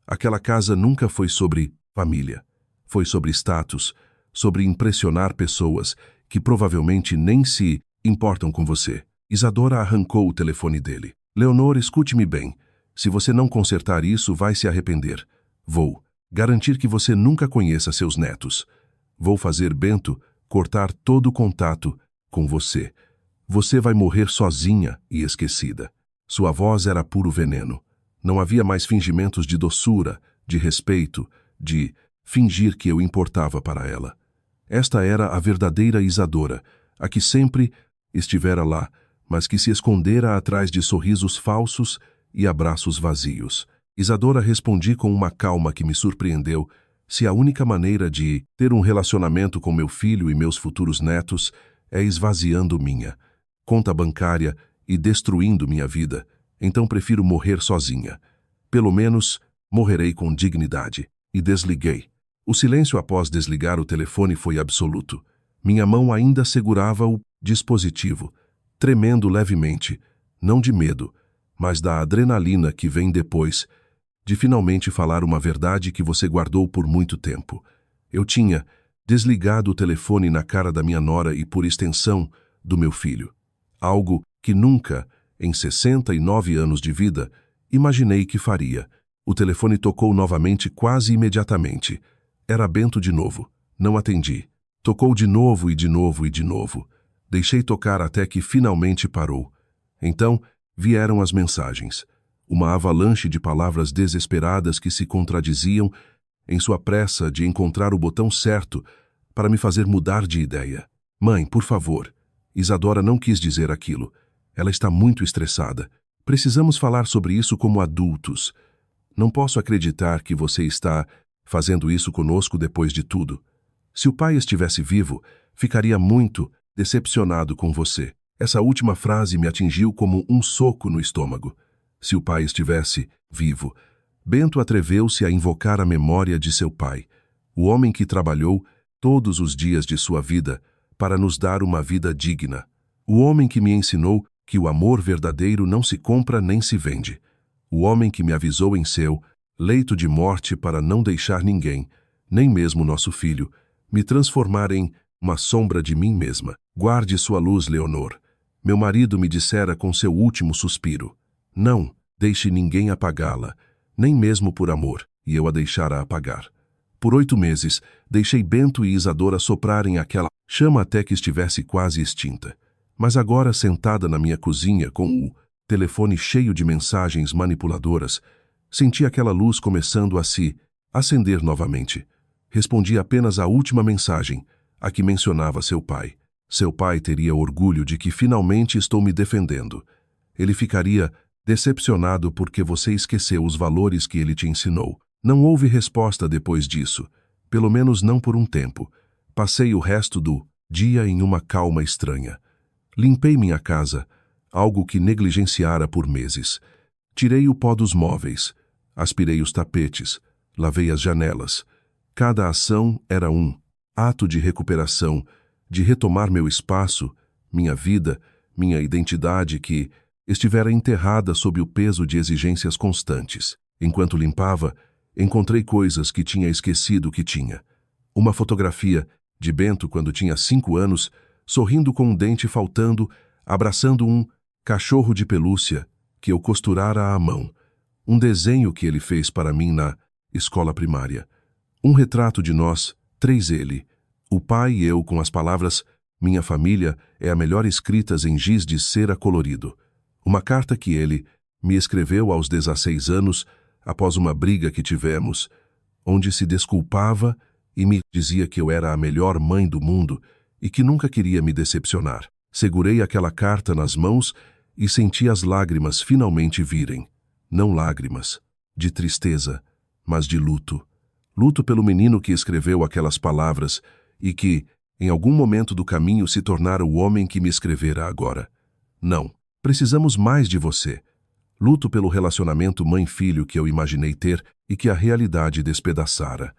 Aquela casa nunca foi sobre família. Foi sobre status, sobre impressionar pessoas que provavelmente nem se importam com você. Isadora arrancou o telefone dele. Leonor, escute-me bem. Se você não consertar isso, vai se arrepender. Vou garantir que você nunca conheça seus netos. Vou fazer Bento cortar todo o contato com você. Você vai morrer sozinha e esquecida. Sua voz era puro veneno. Não havia mais fingimentos de doçura, de respeito, de fingir que eu importava para ela. Esta era a verdadeira Isadora, a que sempre estivera lá, mas que se escondera atrás de sorrisos falsos e abraços vazios. Isadora, respondi com uma calma que me surpreendeu. Se a única maneira de ter um relacionamento com meu filho e meus futuros netos é esvaziando minha conta bancária e destruindo minha vida, então prefiro morrer sozinha. Pelo menos, morrerei com dignidade. E desliguei. O silêncio após desligar o telefone foi absoluto. Minha mão ainda segurava o dispositivo, tremendo levemente, não de medo, mas da adrenalina que vem depois de finalmente falar uma verdade que você guardou por muito tempo. Eu tinha desligado o telefone na cara da minha nora e, por extensão, do meu filho. Algo que nunca, em 69 anos de vida, imaginei que faria. O telefone tocou novamente quase imediatamente. Era Bento de novo. Não atendi. Tocou de novo e de novo e de novo. Deixei tocar até que finalmente parou. Então, vieram as mensagens. Uma avalanche de palavras desesperadas que se contradiziam em sua pressa de encontrar o botão certo para me fazer mudar de ideia. Mãe, por favor. Isadora não quis dizer aquilo. Ela está muito estressada. Precisamos falar sobre isso como adultos. Não posso acreditar que você está fazendo isso conosco depois de tudo. Se o pai estivesse vivo, ficaria muito decepcionado com você. Essa última frase me atingiu como um soco no estômago. Se o pai estivesse vivo, Bento atreveu-se a invocar a memória de seu pai, o homem que trabalhou todos os dias de sua vida para nos dar uma vida digna. O homem que me ensinou que o amor verdadeiro não se compra nem se vende. O homem que me avisou em seu leito de morte para não deixar ninguém, nem mesmo nosso filho, me transformar em uma sombra de mim mesma. Guarde sua luz, Leonor. Meu marido me dissera com seu último suspiro. Não deixe ninguém apagá-la, nem mesmo por amor, e eu a deixara apagar. Por 8 meses, deixei Bento e Isadora soprarem aquela chama até que estivesse quase extinta. Mas agora, sentada na minha cozinha com o telefone cheio de mensagens manipuladoras, senti aquela luz começando a se acender novamente. Respondi apenas à última mensagem, a que mencionava seu pai. Seu pai teria orgulho de que finalmente estou me defendendo. Ele ficaria decepcionado porque você esqueceu os valores que ele te ensinou. Não houve resposta depois disso, pelo menos não por um tempo. Passei o resto do dia em uma calma estranha. Limpei minha casa, algo que negligenciara por meses. Tirei o pó dos móveis, aspirei os tapetes, lavei as janelas. Cada ação era um ato de recuperação, de retomar meu espaço, minha vida, minha identidade que estivera enterrada sob o peso de exigências constantes. Enquanto limpava, encontrei coisas que tinha esquecido que tinha. Uma fotografia de Bento quando tinha 5 anos, sorrindo com um dente faltando, abraçando um cachorro de pelúcia que eu costurara à mão. Um desenho que ele fez para mim na escola primária. Um retrato de nós, 3 ele, o pai e eu com as palavras Minha família é a melhor escritas em giz de cera colorido. Uma carta que ele me escreveu aos 16 anos, após uma briga que tivemos, onde se desculpava e me dizia que eu era a melhor mãe do mundo e que nunca queria me decepcionar. Segurei aquela carta nas mãos e senti as lágrimas finalmente virem. Não lágrimas de tristeza, mas de luto. Luto pelo menino que escreveu aquelas palavras e que, em algum momento do caminho, se tornara o homem que me escrevera agora. Não, precisamos mais de você. Luto pelo relacionamento mãe-filho que eu imaginei ter e que a realidade despedaçara.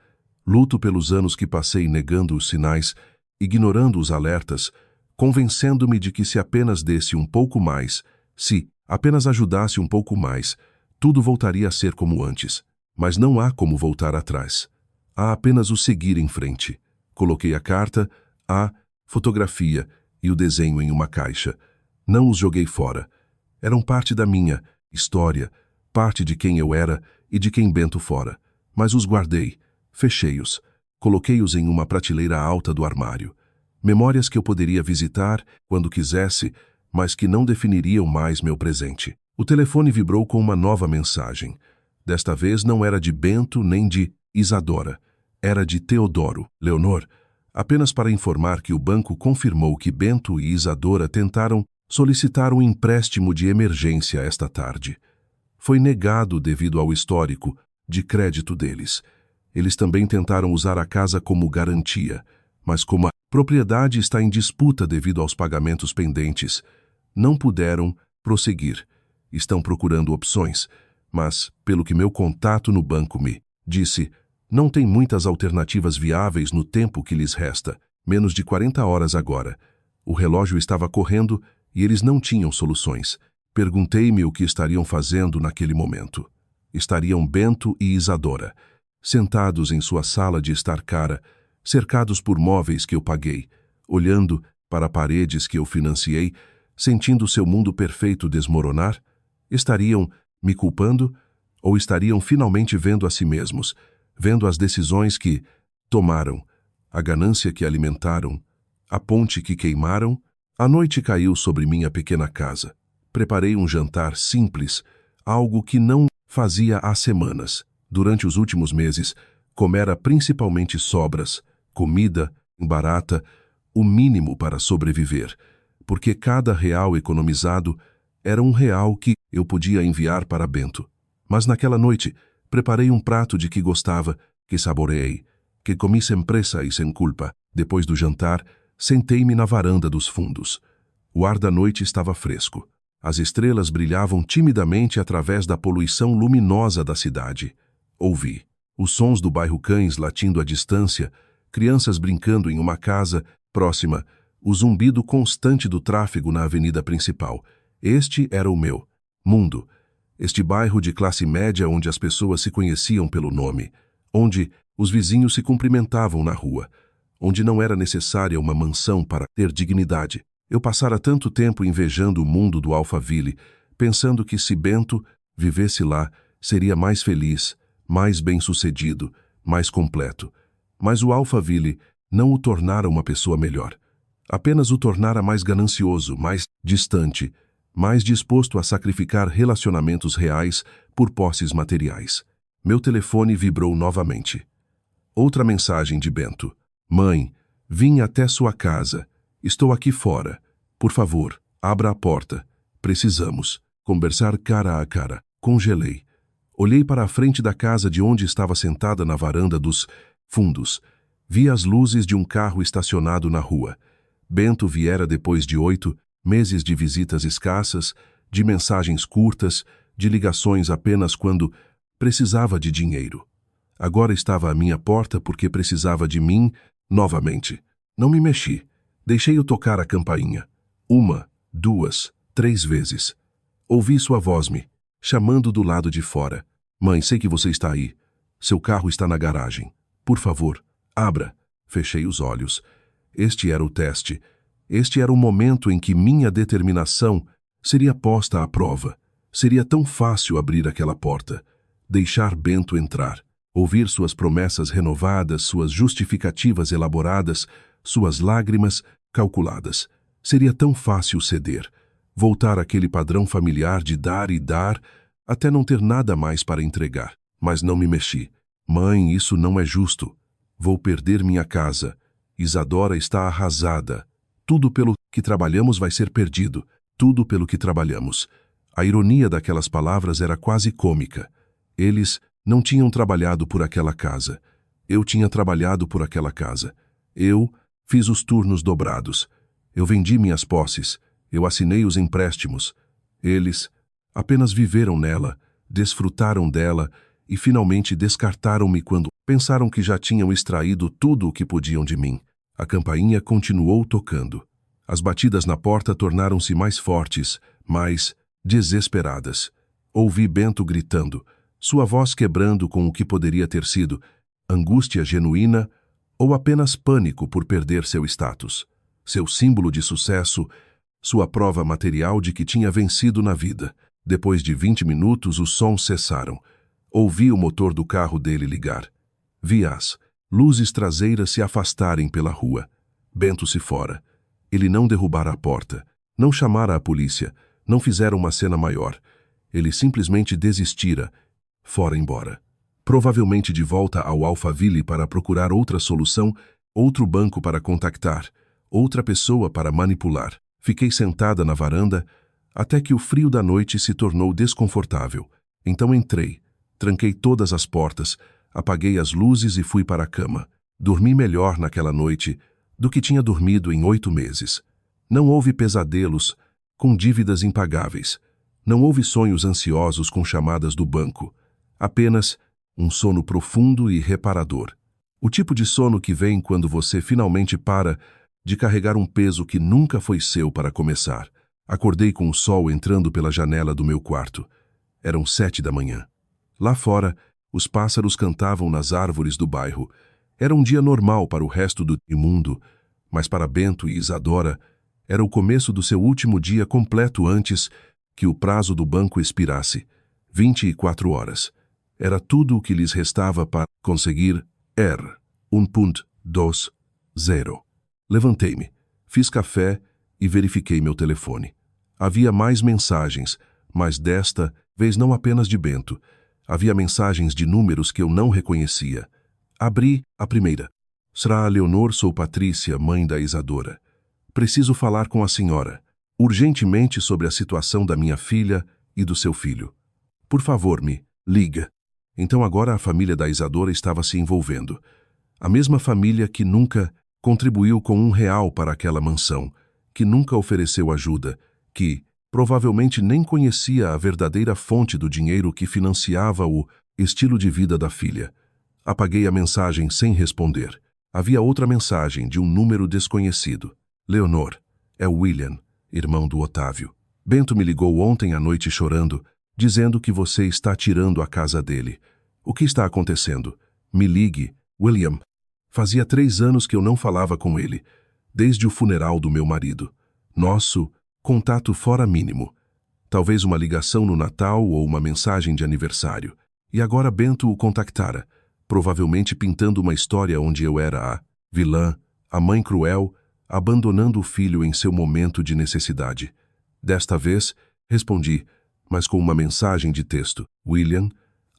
Luto pelos anos que passei negando os sinais, ignorando os alertas, convencendo-me de que se apenas desse um pouco mais, se apenas ajudasse um pouco mais, tudo voltaria a ser como antes. Mas não há como voltar atrás. Há apenas o seguir em frente. Coloquei a carta, a fotografia e o desenho em uma caixa. Não os joguei fora. Eram parte da minha história, parte de quem eu era e de quem Bento fora. Mas os guardei, fechei-os, coloquei-os em uma prateleira alta do armário. Memórias que eu poderia visitar quando quisesse, mas que não definiriam mais meu presente. O telefone vibrou com uma nova mensagem. Desta vez não era de Bento nem de Isadora. Era de Teodoro. Leonor, apenas para informar que o banco confirmou que Bento e Isadora tentaram solicitar um empréstimo de emergência esta tarde. Foi negado devido ao histórico de crédito deles. Eles também tentaram usar a casa como garantia, mas como a propriedade está em disputa devido aos pagamentos pendentes, não puderam prosseguir. Estão procurando opções, mas, pelo que meu contato no banco me disse, não tem muitas alternativas viáveis no tempo que lhes resta, menos de 40 horas agora. O relógio estava correndo e eles não tinham soluções. Perguntei-me o que estariam fazendo naquele momento. Estariam Bento e Isadora, sentados em sua sala de estar cara, cercados por móveis que eu paguei, olhando para paredes que eu financiei, sentindo seu mundo perfeito desmoronar? Estariam me culpando? Ou estariam finalmente vendo a si mesmos, vendo as decisões que tomaram, a ganância que alimentaram, a ponte que queimaram? A noite caiu sobre minha pequena casa. Preparei um jantar simples, algo que não fazia há semanas. Durante os últimos meses, comera principalmente sobras, comida barata, o mínimo para sobreviver, porque cada real economizado era um real que eu podia enviar para Bento. Mas naquela noite, preparei um prato de que gostava, que saboreei, que comi sem pressa e sem culpa. Depois do jantar, sentei-me na varanda dos fundos. O ar da noite estava fresco. As estrelas brilhavam timidamente através da poluição luminosa da cidade. Ouvi os sons do bairro Cães latindo à distância, crianças brincando em uma casa próxima, o zumbido constante do tráfego na avenida principal. Este era o meu mundo. Este bairro de classe média onde as pessoas se conheciam pelo nome, onde os vizinhos se cumprimentavam na rua, onde não era necessária uma mansão para ter dignidade. Eu passara tanto tempo invejando o mundo do Alphaville, pensando que se Bento vivesse lá, seria mais feliz, mais bem-sucedido, mais completo. Mas o Alphaville não o tornara uma pessoa melhor. Apenas o tornara mais ganancioso, mais distante, mais disposto a sacrificar relacionamentos reais por posses materiais. Meu telefone vibrou novamente. Outra mensagem de Bento. Mãe, vim até sua casa. Estou aqui fora. Por favor, abra a porta. Precisamos conversar cara a cara. Congelei. Olhei para a frente da casa de onde estava sentada na varanda dos fundos. Vi as luzes de um carro estacionado na rua. Bento viera depois de 8 meses de visitas escassas, de mensagens curtas, de ligações apenas quando precisava de dinheiro. Agora estava à minha porta porque precisava de mim novamente. Não me mexi. Deixei-o tocar a campainha. 1, 2, 3 vezes. Ouvi sua voz me chamando do lado de fora. Mãe, sei que você está aí. Seu carro está na garagem. Por favor, abra. Fechei os olhos. Este era o teste. Este era o momento em que minha determinação seria posta à prova. Seria tão fácil abrir aquela porta, deixar Bento entrar, ouvir suas promessas renovadas, suas justificativas elaboradas, suas lágrimas calculadas. Seria tão fácil ceder, voltar àquele padrão familiar de dar e dar, até não ter nada mais para entregar. Mas não me mexi. Mãe, isso não é justo. Vou perder minha casa. Isadora está arrasada. Tudo pelo que trabalhamos vai ser perdido. Tudo pelo que trabalhamos. A ironia daquelas palavras era quase cômica. Eles não tinham trabalhado por aquela casa. Eu tinha trabalhado por aquela casa. Eu fiz os turnos dobrados. Eu vendi minhas posses. Eu assinei os empréstimos. Eles apenas viveram nela, desfrutaram dela e finalmente descartaram-me quando pensaram que já tinham extraído tudo o que podiam de mim. A campainha continuou tocando. As batidas na porta tornaram-se mais fortes, mais desesperadas. Ouvi Bento gritando, sua voz quebrando com o que poderia ter sido angústia genuína ou apenas pânico por perder seu status, seu símbolo de sucesso, sua prova material de que tinha vencido na vida. Depois de 20 minutos, os sons cessaram. Ouvi o motor do carro dele ligar. Vi as luzes traseiras se afastarem pela rua. Bento se fora. Ele não derrubara a porta, não chamara a polícia, não fizera uma cena maior. Ele simplesmente desistira, fora embora. Provavelmente de volta ao Alphaville para procurar outra solução, outro banco para contactar, outra pessoa para manipular. Fiquei sentada na varanda até que o frio da noite se tornou desconfortável. Então entrei, tranquei todas as portas, apaguei as luzes e fui para a cama. Dormi melhor naquela noite do que tinha dormido em 8 meses. Não houve pesadelos com dívidas impagáveis. Não houve sonhos ansiosos com chamadas do banco. Apenas um sono profundo e reparador. O tipo de sono que vem quando você finalmente para de carregar um peso que nunca foi seu para começar. Acordei com o sol entrando pela janela do meu quarto. Eram 7 da manhã. Lá fora, os pássaros cantavam nas árvores do bairro. Era um dia normal para o resto do mundo, mas para Bento e Isadora, era o começo do seu último dia completo antes que o prazo do banco expirasse. 24 horas. Era tudo o que lhes restava para conseguir R1.20. Levantei-me, fiz café e verifiquei meu telefone. Havia mais mensagens, mas desta vez não apenas de Bento. Havia mensagens de números que eu não reconhecia. Abri a primeira. Sra. Leonor, sou Patrícia, mãe da Isadora. Preciso falar com a senhora, urgentemente sobre a situação da minha filha e do seu filho. Por favor, me liga. Então agora a família da Isadora estava se envolvendo. A mesma família que nunca contribuiu com R$1 para aquela mansão, que nunca ofereceu ajuda, que provavelmente nem conhecia a verdadeira fonte do dinheiro que financiava o estilo de vida da filha. Apaguei a mensagem sem responder. Havia outra mensagem de um número desconhecido. Leonor, é William, irmão do Otávio. Bento me ligou ontem à noite chorando, dizendo que você está tirando a casa dele. O que está acontecendo? Me ligue, William. Fazia 3 anos que eu não falava com ele, desde o funeral do meu marido. Nosso contato fora mínimo. Talvez uma ligação no Natal ou uma mensagem de aniversário. E agora Bento o contactara, provavelmente pintando uma história onde eu era a vilã, a mãe cruel, abandonando o filho em seu momento de necessidade. Desta vez, respondi, mas com uma mensagem de texto. William,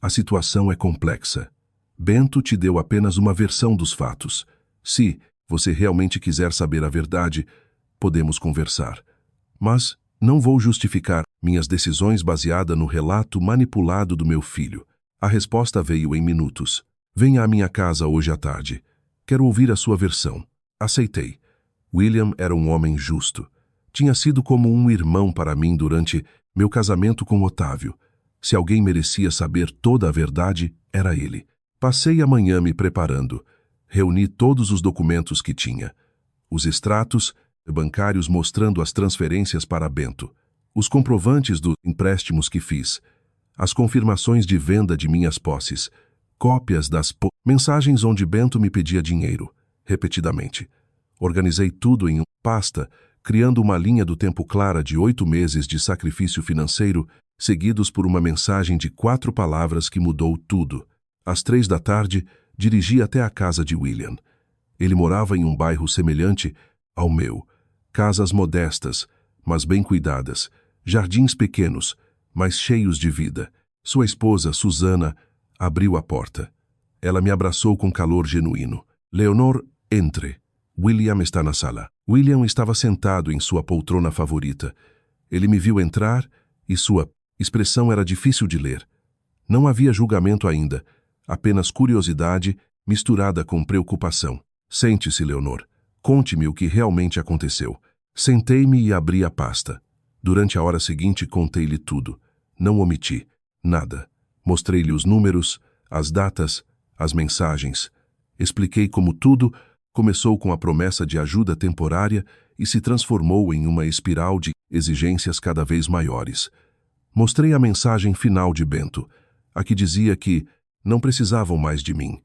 a situação é complexa. Bento te deu apenas uma versão dos fatos. Se você realmente quiser saber a verdade, podemos conversar. Mas não vou justificar minhas decisões baseadas no relato manipulado do meu filho. A resposta veio em minutos. Venha à minha casa hoje à tarde. Quero ouvir a sua versão. Aceitei. William era um homem justo. Tinha sido como um irmão para mim durante meu casamento com Otávio. Se alguém merecia saber toda a verdade, era ele. Passei a manhã me preparando. Reuni todos os documentos que tinha. Os extratos bancários mostrando as transferências para Bento. Os comprovantes dos empréstimos que fiz. As confirmações de venda de minhas posses. Cópias das mensagens onde Bento me pedia dinheiro, repetidamente. Organizei tudo em uma pasta, criando uma linha do tempo clara de 8 meses de sacrifício financeiro, seguidos por uma mensagem de 4 palavras que mudou tudo. Às 3 da tarde, dirigi até a casa de William. Ele morava em um bairro semelhante, ao meu. Casas modestas, mas bem cuidadas. Jardins pequenos, mas cheios de vida. Sua esposa, Susana, abriu a porta. Ela me abraçou com calor genuíno. Leonor, entre. William está na sala. William estava sentado em sua poltrona favorita. Ele me viu entrar e sua expressão era difícil de ler. Não havia julgamento ainda, apenas curiosidade misturada com preocupação. Sente-se, Leonor. Conte-me o que realmente aconteceu. Sentei-me e abri a pasta. Durante a hora seguinte contei-lhe tudo. Não omiti nada. Mostrei-lhe os números, as datas, as mensagens. Expliquei como tudo começou com a promessa de ajuda temporária e se transformou em uma espiral de exigências cada vez maiores. Mostrei a mensagem final de Bento, a que dizia que não precisavam mais de mim,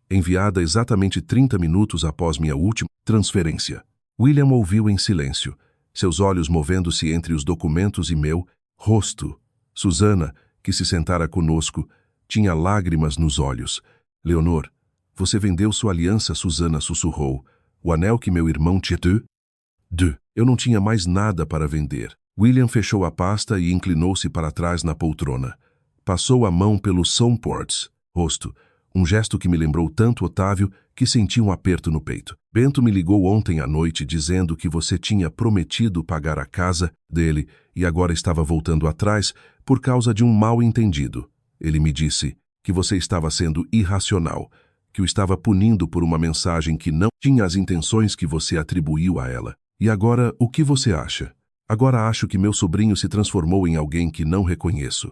enviada exatamente 30 minutos após minha última transferência. William ouviu em silêncio, seus olhos movendo-se entre os documentos e meu rosto. Susana, que se sentara conosco, tinha lágrimas nos olhos. Leonor, você vendeu sua aliança, Susana sussurrou. O anel que meu irmão te deu? Eu não tinha mais nada para vender. William fechou a pasta e inclinou-se para trás na poltrona. Passou a mão pelo Somports, rosto, um gesto que me lembrou tanto Otávio que senti um aperto no peito. Bento me ligou ontem à noite dizendo que você tinha prometido pagar a casa dele e agora estava voltando atrás por causa de um mal-entendido. Ele me disse que você estava sendo irracional, que o estava punindo por uma mensagem que não tinha as intenções que você atribuiu a ela. E agora, o que você acha? Agora acho que meu sobrinho se transformou em alguém que não reconheço.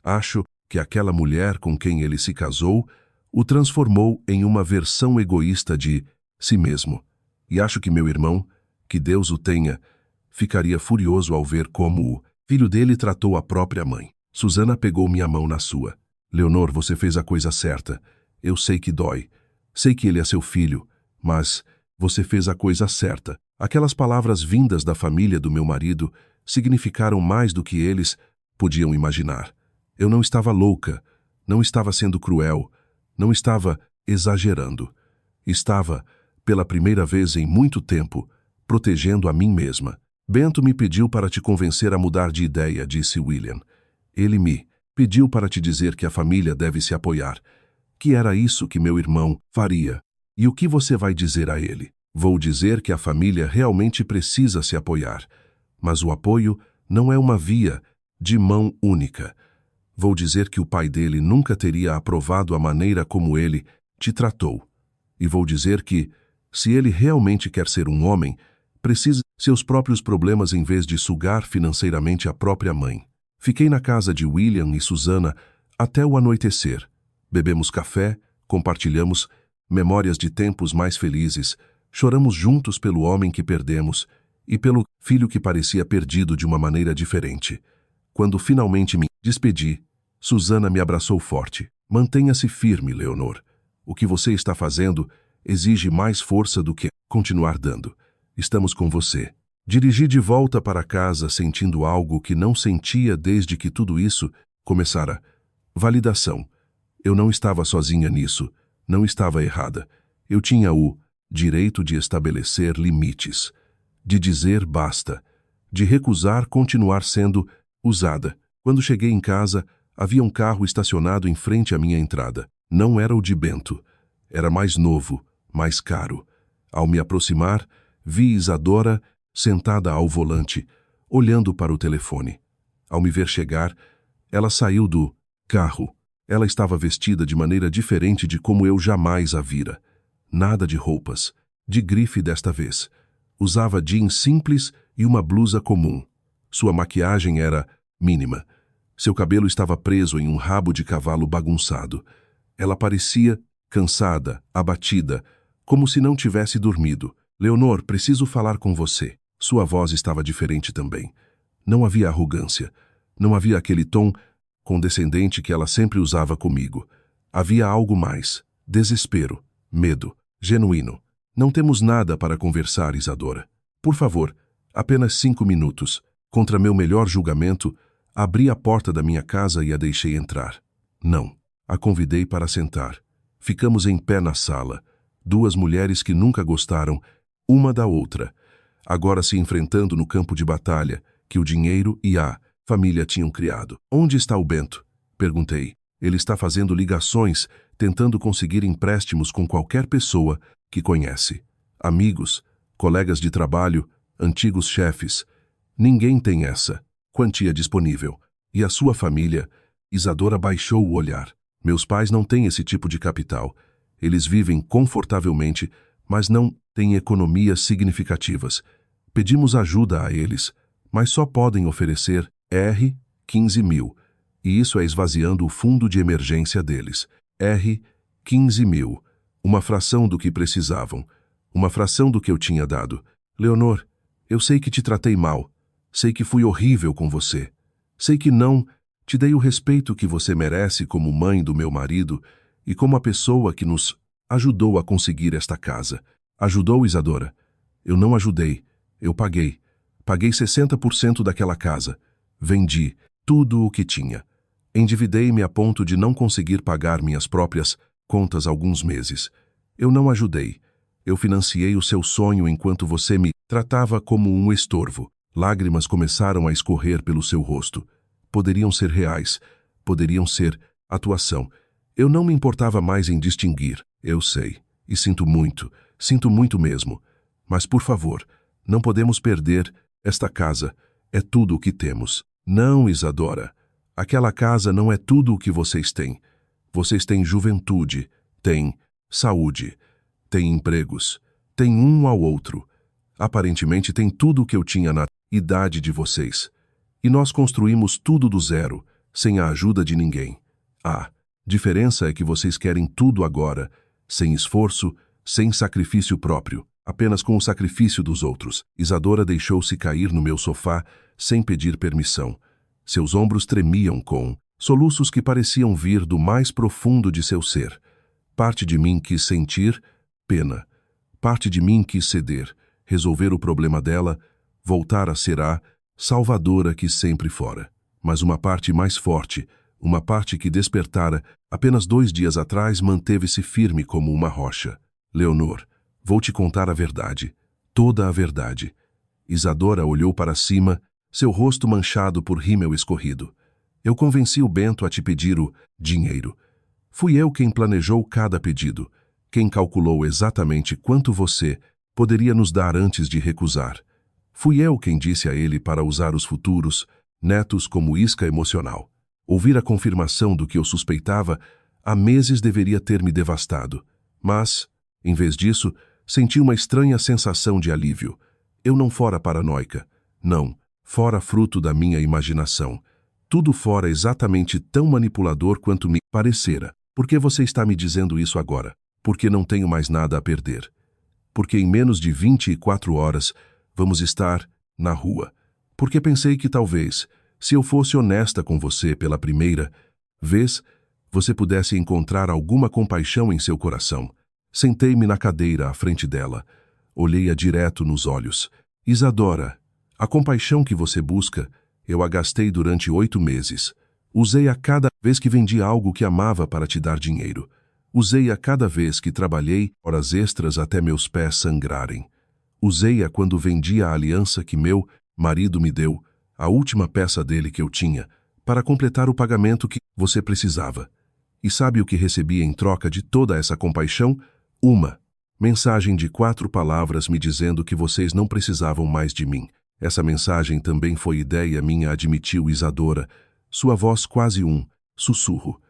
Acho que aquela mulher com quem ele se casou o transformou em uma versão egoísta de si mesmo. E acho que meu irmão, que Deus o tenha, ficaria furioso ao ver como o filho dele tratou a própria mãe. Susana pegou minha mão na sua. Leonor, você fez a coisa certa. Eu sei que dói. Sei que ele é seu filho, mas você fez a coisa certa. Aquelas palavras vindas da família do meu marido significaram mais do que eles podiam imaginar. Eu não estava louca, não estava sendo cruel, não estava exagerando. Estava, pela primeira vez em muito tempo, protegendo a mim mesma. Bento me pediu para te convencer a mudar de ideia, disse William. Ele me pediu para te dizer que a família deve se apoiar, que era isso que meu irmão faria. E o que você vai dizer a ele? Vou dizer que a família realmente precisa se apoiar, mas o apoio não é uma via de mão única. Vou dizer que o pai dele nunca teria aprovado a maneira como ele te tratou. E vou dizer que, se ele realmente quer ser um homem, precisa seus próprios problemas em vez de sugar financeiramente a própria mãe. Fiquei na casa de William e Susana até o anoitecer. Bebemos café, compartilhamos memórias de tempos mais felizes, choramos juntos pelo homem que perdemos e pelo filho que parecia perdido de uma maneira diferente. Quando finalmente me despedi, Susana me abraçou forte. Mantenha-se firme, Leonor. O que você está fazendo exige mais força do que continuar dando. Estamos com você. Dirigi de volta para casa sentindo algo que não sentia desde que tudo isso começara. Validação. Eu não estava sozinha nisso. Não estava errada. Eu tinha o direito de estabelecer limites, de dizer basta, de recusar continuar sendo usada. Quando cheguei em casa, havia um carro estacionado em frente à minha entrada. Não era o de Bento. Era mais novo, mais caro. Ao me aproximar, vi Isadora sentada ao volante, olhando para o telefone. Ao me ver chegar, ela saiu do carro. Ela estava vestida de maneira diferente de como eu jamais a vira. Nada de roupas, de grife desta vez. Usava jeans simples e uma blusa comum. Sua maquiagem era mínima. Seu cabelo estava preso em um rabo de cavalo bagunçado. Ela parecia cansada, abatida, como se não tivesse dormido. Leonor, preciso falar com você. Sua voz estava diferente também. Não havia arrogância. Não havia aquele tom condescendente que ela sempre usava comigo. Havia algo mais. Desespero, medo, genuíno. Não temos nada para conversar, Isadora. Por favor, apenas 5 minutos. Contra meu melhor julgamento, abri a porta da minha casa e a deixei entrar. Não. A convidei para sentar. Ficamos em pé na sala. 2 mulheres que nunca gostaram uma da outra. agora se enfrentando no campo de batalha que o dinheiro e a família tinham criado. Onde está o Bento? Perguntei. Ele está fazendo ligações, tentando conseguir empréstimos com qualquer pessoa que conhece. Amigos, colegas de trabalho, antigos chefes. Ninguém tem essa quantia disponível. E a sua família? Isadora baixou o olhar. Meus pais não têm esse tipo de capital. Eles vivem confortavelmente, mas não têm economias significativas. Pedimos ajuda a eles, mas só podem oferecer 15 mil. E isso é esvaziando o fundo de emergência deles. 15 mil. Uma fração do que precisavam. Uma fração do que eu tinha dado. Leonor, eu sei que te tratei mal. Sei que fui horrível com você. Sei que não te dei o respeito que você merece como mãe do meu marido e como a pessoa que nos ajudou a conseguir esta casa. Ajudou, Isadora? Eu não ajudei. Eu paguei. Paguei 60% daquela casa. Vendi tudo o que tinha. Endividei-me a ponto de não conseguir pagar minhas próprias contas alguns meses. Eu não ajudei. Eu financiei o seu sonho enquanto você me tratava como um estorvo. Lágrimas começaram a escorrer pelo seu rosto. Poderiam ser reais, poderiam ser atuação. Eu não me importava mais em distinguir, eu sei. E sinto muito mesmo. Mas, por favor, não podemos perder esta casa. É tudo o que temos. Não, Isadora. Aquela casa não é tudo o que vocês têm. Vocês têm juventude, têm saúde, têm empregos, têm um ao outro. Aparentemente têm tudo o que eu tinha na idade de vocês. E nós construímos tudo do zero, sem a ajuda de ninguém. A diferença é que vocês querem tudo agora, sem esforço, sem sacrifício próprio, apenas com o sacrifício dos outros. Isadora deixou-se cair no meu sofá, sem pedir permissão. Seus ombros tremiam com soluços que pareciam vir do mais profundo de seu ser. Parte de mim quis sentir pena. Parte de mim quis ceder, resolver o problema dela, voltar a ser a salvadora que sempre fora. Mas uma parte mais forte, uma parte que despertara apenas 2 dias atrás, manteve-se firme como uma rocha. Leonor, vou te contar a verdade, toda a verdade. Isadora olhou para cima, seu rosto manchado por rímel escorrido. Eu convenci o Bento a te pedir o dinheiro. Fui eu quem planejou cada pedido, quem calculou exatamente quanto você poderia nos dar antes de recusar. Fui eu quem disse a ele para usar os futuros netos como isca emocional. Ouvir a confirmação do que eu suspeitava há meses deveria ter me devastado. Mas, em vez disso, senti uma estranha sensação de alívio. Eu não fora paranoica. Não, fora fruto da minha imaginação. Tudo fora exatamente tão manipulador quanto me parecera. Por que você está me dizendo isso agora? Porque não tenho mais nada a perder. Porque em menos de 24 horas vamos estar na rua. Porque pensei que talvez, se eu fosse honesta com você pela primeira vez, você pudesse encontrar alguma compaixão em seu coração. Sentei-me na cadeira à frente dela. Olhei-a direto nos olhos. Isadora, a compaixão que você busca, eu a gastei durante 8 meses. Usei-a cada vez que vendi algo que amava para te dar dinheiro. Usei-a cada vez que trabalhei horas extras até meus pés sangrarem. Usei-a quando vendi a aliança que meu marido me deu, a última peça dele que eu tinha, para completar o pagamento que você precisava. E sabe o que recebi em troca de toda essa compaixão? Uma mensagem de 4 palavras me dizendo que vocês não precisavam mais de mim. Essa mensagem também foi ideia minha, admitiu Isadora, sua voz quase um sussurro.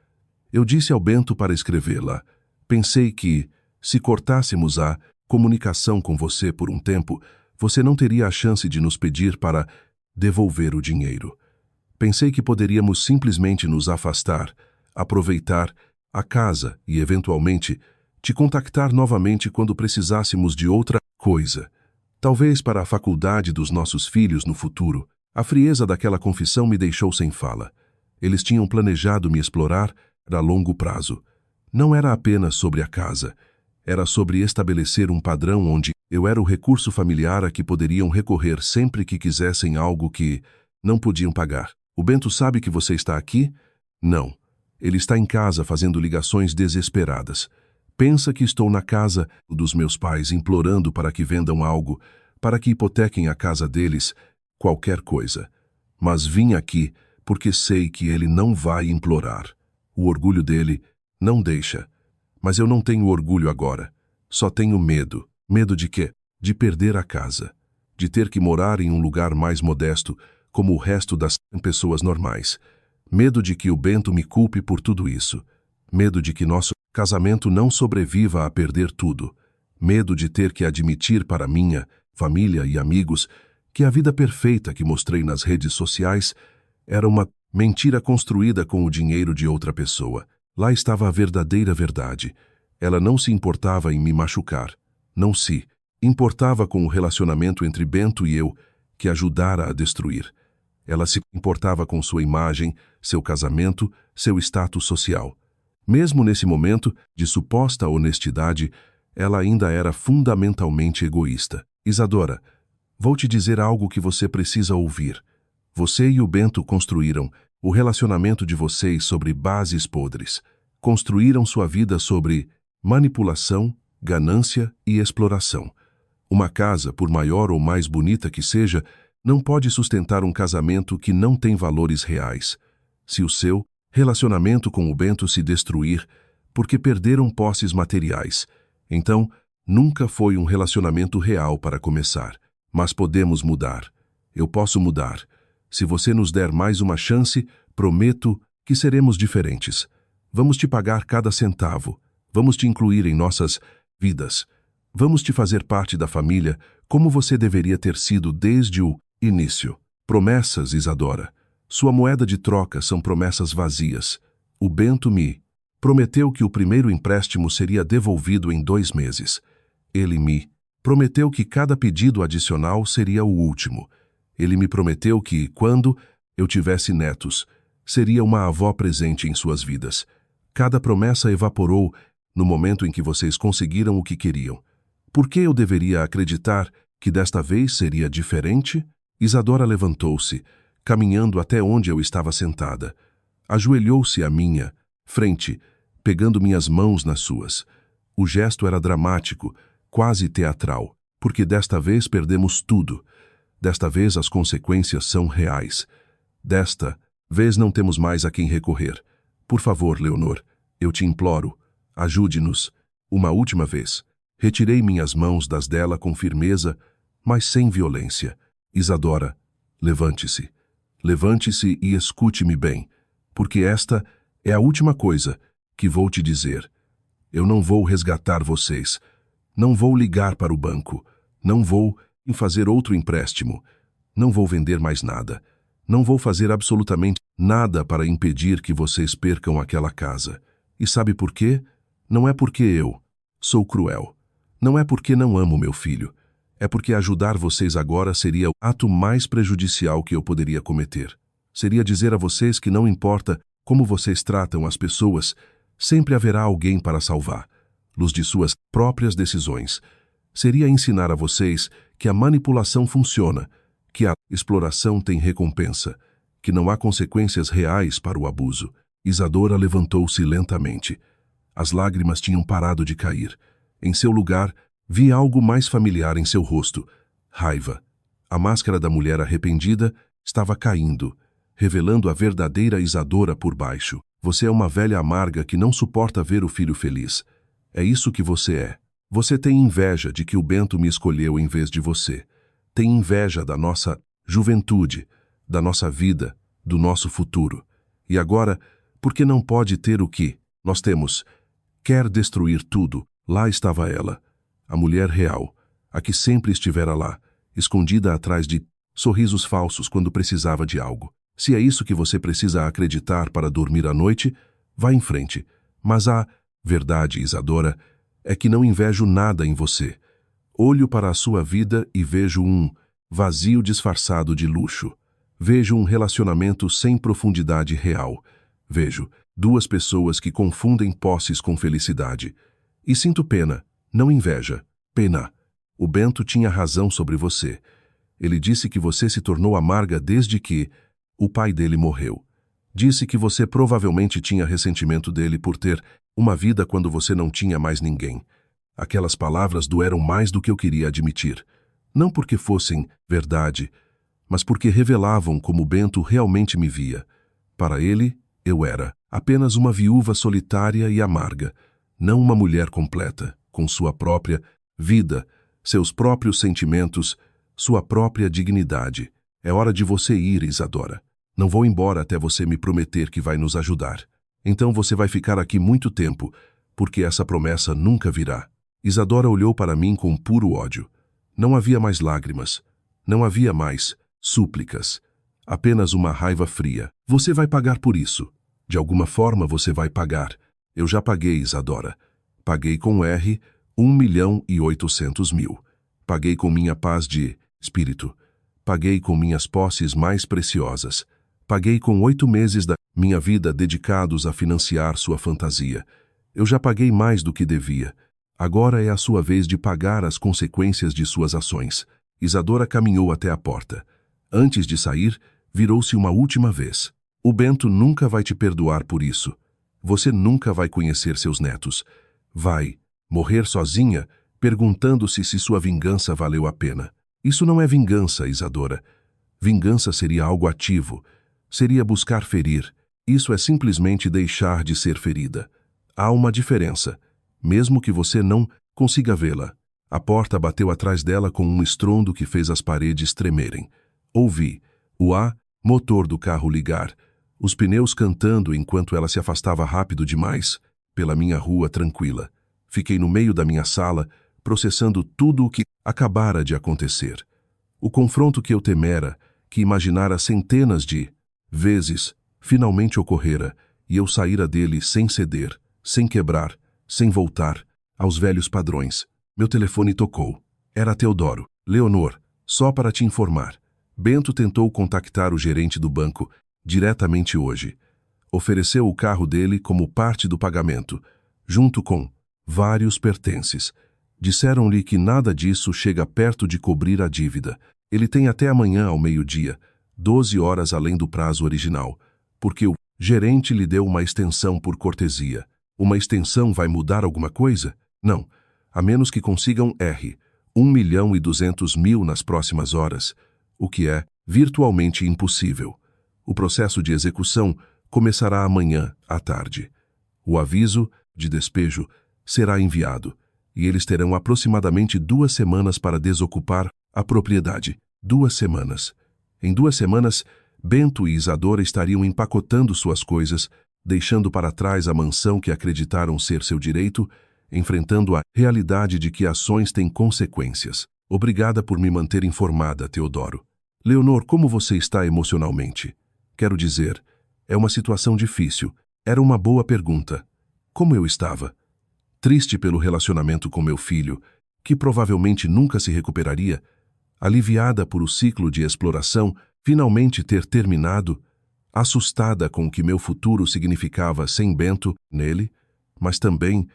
Eu disse ao Bento para escrevê-la. Pensei que, se cortássemos a comunicação com você por um tempo, você não teria a chance de nos pedir para devolver o dinheiro. Pensei que poderíamos simplesmente nos afastar, aproveitar a casa e, eventualmente, te contactar novamente quando precisássemos de outra coisa. Talvez para a faculdade dos nossos filhos no futuro. A frieza daquela confissão me deixou sem fala. Eles tinham planejado me explorar a longo prazo. Não era apenas sobre a casa. Era sobre estabelecer um padrão onde eu era o recurso familiar a que poderiam recorrer sempre que quisessem algo que não podiam pagar. O Bento sabe que você está aqui? Não. Ele está em casa fazendo ligações desesperadas. Pensa que estou na casa dos meus pais implorando para que vendam algo, para que hipotequem a casa deles, qualquer coisa. Mas vim aqui porque sei que ele não vai implorar. O orgulho dele não deixa. Mas eu não tenho orgulho agora. Só tenho medo. Medo de quê? De perder a casa. De ter que morar em um lugar mais modesto, como o resto das pessoas normais. Medo de que o Bento me culpe por tudo isso. Medo de que nosso casamento não sobreviva a perder tudo. Medo de ter que admitir para minha família e amigos que a vida perfeita que mostrei nas redes sociais era uma mentira construída com o dinheiro de outra pessoa. Lá estava a verdadeira verdade. Ela não se importava em me machucar. Não se importava com o relacionamento entre Bento e eu, que ajudara a destruir. Ela se importava com sua imagem, seu casamento, seu status social. Mesmo nesse momento de suposta honestidade, ela ainda era fundamentalmente egoísta. Isadora, vou te dizer algo que você precisa ouvir. Você e o Bento construíram o relacionamento de vocês sobre bases podres. Construíram sua vida sobre manipulação, ganância e exploração. Uma casa, por maior ou mais bonita que seja, não pode sustentar um casamento que não tem valores reais. Se o seu relacionamento com o Bento se destruir porque perderam posses materiais, então nunca foi um relacionamento real para começar. Mas podemos mudar. Eu posso mudar. Se você nos der mais uma chance, prometo que seremos diferentes. Vamos te pagar cada centavo. Vamos te incluir em nossas vidas. Vamos te fazer parte da família como você deveria ter sido desde o início. Promessas, Isadora. Sua moeda de troca são promessas vazias. O Bento me prometeu que o primeiro empréstimo seria devolvido em 2 meses. Ele me prometeu que cada pedido adicional seria o último. Ele me prometeu que, quando eu tivesse netos, seria uma avó presente em suas vidas. Cada promessa evaporou no momento em que vocês conseguiram o que queriam. Por que eu deveria acreditar que desta vez seria diferente? Isadora levantou-se, caminhando até onde eu estava sentada. Ajoelhou-se à minha frente, pegando minhas mãos nas suas. O gesto era dramático, quase teatral, porque desta vez perdemos tudo. Desta vez as consequências são reais. Desta vez não temos mais a quem recorrer. Por favor, Leonor, eu te imploro, ajude-nos. Uma última vez. Retirei minhas mãos das dela com firmeza, mas sem violência. Isadora, levante-se. Levante-se e escute-me bem, porque esta é a última coisa que vou te dizer. Eu não vou resgatar vocês. Não vou ligar para o banco. Não vou fazer outro empréstimo. Não vou vender mais nada. Não vou fazer absolutamente nada para impedir que vocês percam aquela casa. E sabe por quê? Não é porque eu sou cruel. Não é porque não amo meu filho. É porque ajudar vocês agora seria o ato mais prejudicial que eu poderia cometer. Seria dizer a vocês que não importa como vocês tratam as pessoas, sempre haverá alguém para salvar, luz de suas próprias decisões. Seria ensinar a vocês que a manipulação funciona, que a exploração tem recompensa, que não há consequências reais para o abuso. Isadora levantou-se lentamente. As lágrimas tinham parado de cair. Em seu lugar, vi algo mais familiar em seu rosto. Raiva. A máscara da mulher arrependida estava caindo, revelando a verdadeira Isadora por baixo. Você é uma velha amarga que não suporta ver o filho feliz. É isso que você é. Você tem inveja de que o Bento me escolheu em vez de você. Tem inveja da nossa juventude, da nossa vida, do nosso futuro. E agora, porque não pode ter o que nós temos, quer destruir tudo. Lá estava ela, a mulher real, a que sempre estivera lá, escondida atrás de sorrisos falsos quando precisava de algo. Se é isso que você precisa acreditar para dormir à noite, vá em frente. Mas a verdade, Isadora, é que não invejo nada em você. Olho para a sua vida e vejo um vazio disfarçado de luxo. Vejo um relacionamento sem profundidade real. Vejo 2 pessoas que confundem posses com felicidade. E sinto pena, não inveja, pena. O Bento tinha razão sobre você. Ele disse que você se tornou amarga desde que o pai dele morreu. Disse que você provavelmente tinha ressentimento dele por ter uma vida quando você não tinha mais ninguém. Aquelas palavras doeram mais do que eu queria admitir. não porque fossem verdade, mas porque revelavam como Bento realmente me via. Para ele, eu era apenas uma viúva solitária e amarga, não uma mulher completa, com sua própria vida, seus próprios sentimentos, sua própria dignidade. É hora de você ir, Isadora. Não vou embora até você me prometer que vai nos ajudar. Então você vai ficar aqui muito tempo, porque essa promessa nunca virá. Isadora olhou para mim com puro ódio. Não havia mais lágrimas. Não havia mais súplicas. Apenas uma raiva fria. Você vai pagar por isso. De alguma forma você vai pagar. Eu já paguei, Isadora. Paguei com R, 1.800.000. Paguei com minha paz de espírito. Paguei com minhas posses mais preciosas. Paguei com 8 meses da minha vida dedicados a financiar sua fantasia. Eu já paguei mais do que devia. Agora é a sua vez de pagar as consequências de suas ações. Isadora caminhou até a porta. Antes de sair, virou-se uma última vez. O Bento nunca vai te perdoar por isso. Você nunca vai conhecer seus netos. Vai morrer sozinha, perguntando-se se sua vingança valeu a pena. Isso não é vingança, Isadora. Vingança seria algo ativo. Seria buscar ferir. Isso é simplesmente deixar de ser ferida. Há uma diferença, mesmo que você não consiga vê-la. A porta bateu atrás dela com um estrondo que fez as paredes tremerem. Ouvi o motor do carro ligar, os pneus cantando enquanto ela se afastava rápido demais pela minha rua tranquila. Fiquei no meio da minha sala, processando tudo o que acabara de acontecer. O confronto que eu temera, que imaginara centenas de vezes, finalmente ocorrera, e eu saíra dele sem ceder, sem quebrar, sem voltar aos velhos padrões. Meu telefone tocou. Era Teodoro. Leonor, só para te informar. Bento tentou contactar o gerente do banco diretamente hoje. Ofereceu o carro dele como parte do pagamento, junto com vários pertences. Disseram-lhe que nada disso chega perto de cobrir a dívida. Ele tem até amanhã ao meio-dia, 12 horas além do prazo original, porque o gerente lhe deu uma extensão por cortesia. Uma extensão vai mudar alguma coisa? Não, a menos que consigam R, 1.200.000 nas próximas horas, o que é virtualmente impossível. O processo de execução começará amanhã à tarde. O aviso de despejo será enviado, e eles terão aproximadamente 2 semanas para desocupar a propriedade. 2 semanas. Em 2 semanas, Bento e Isadora estariam empacotando suas coisas, deixando para trás a mansão que acreditaram ser seu direito, enfrentando a realidade de que ações têm consequências. Obrigada por me manter informada, Teodoro. Leonor, como você está emocionalmente? Quero dizer, é uma situação difícil. Era uma boa pergunta. Como eu estava? Triste pelo relacionamento com meu filho, que provavelmente nunca se recuperaria, aliviada por o ciclo de exploração finalmente ter terminado, assustada com o que meu futuro significava sem Bento nele, mas também,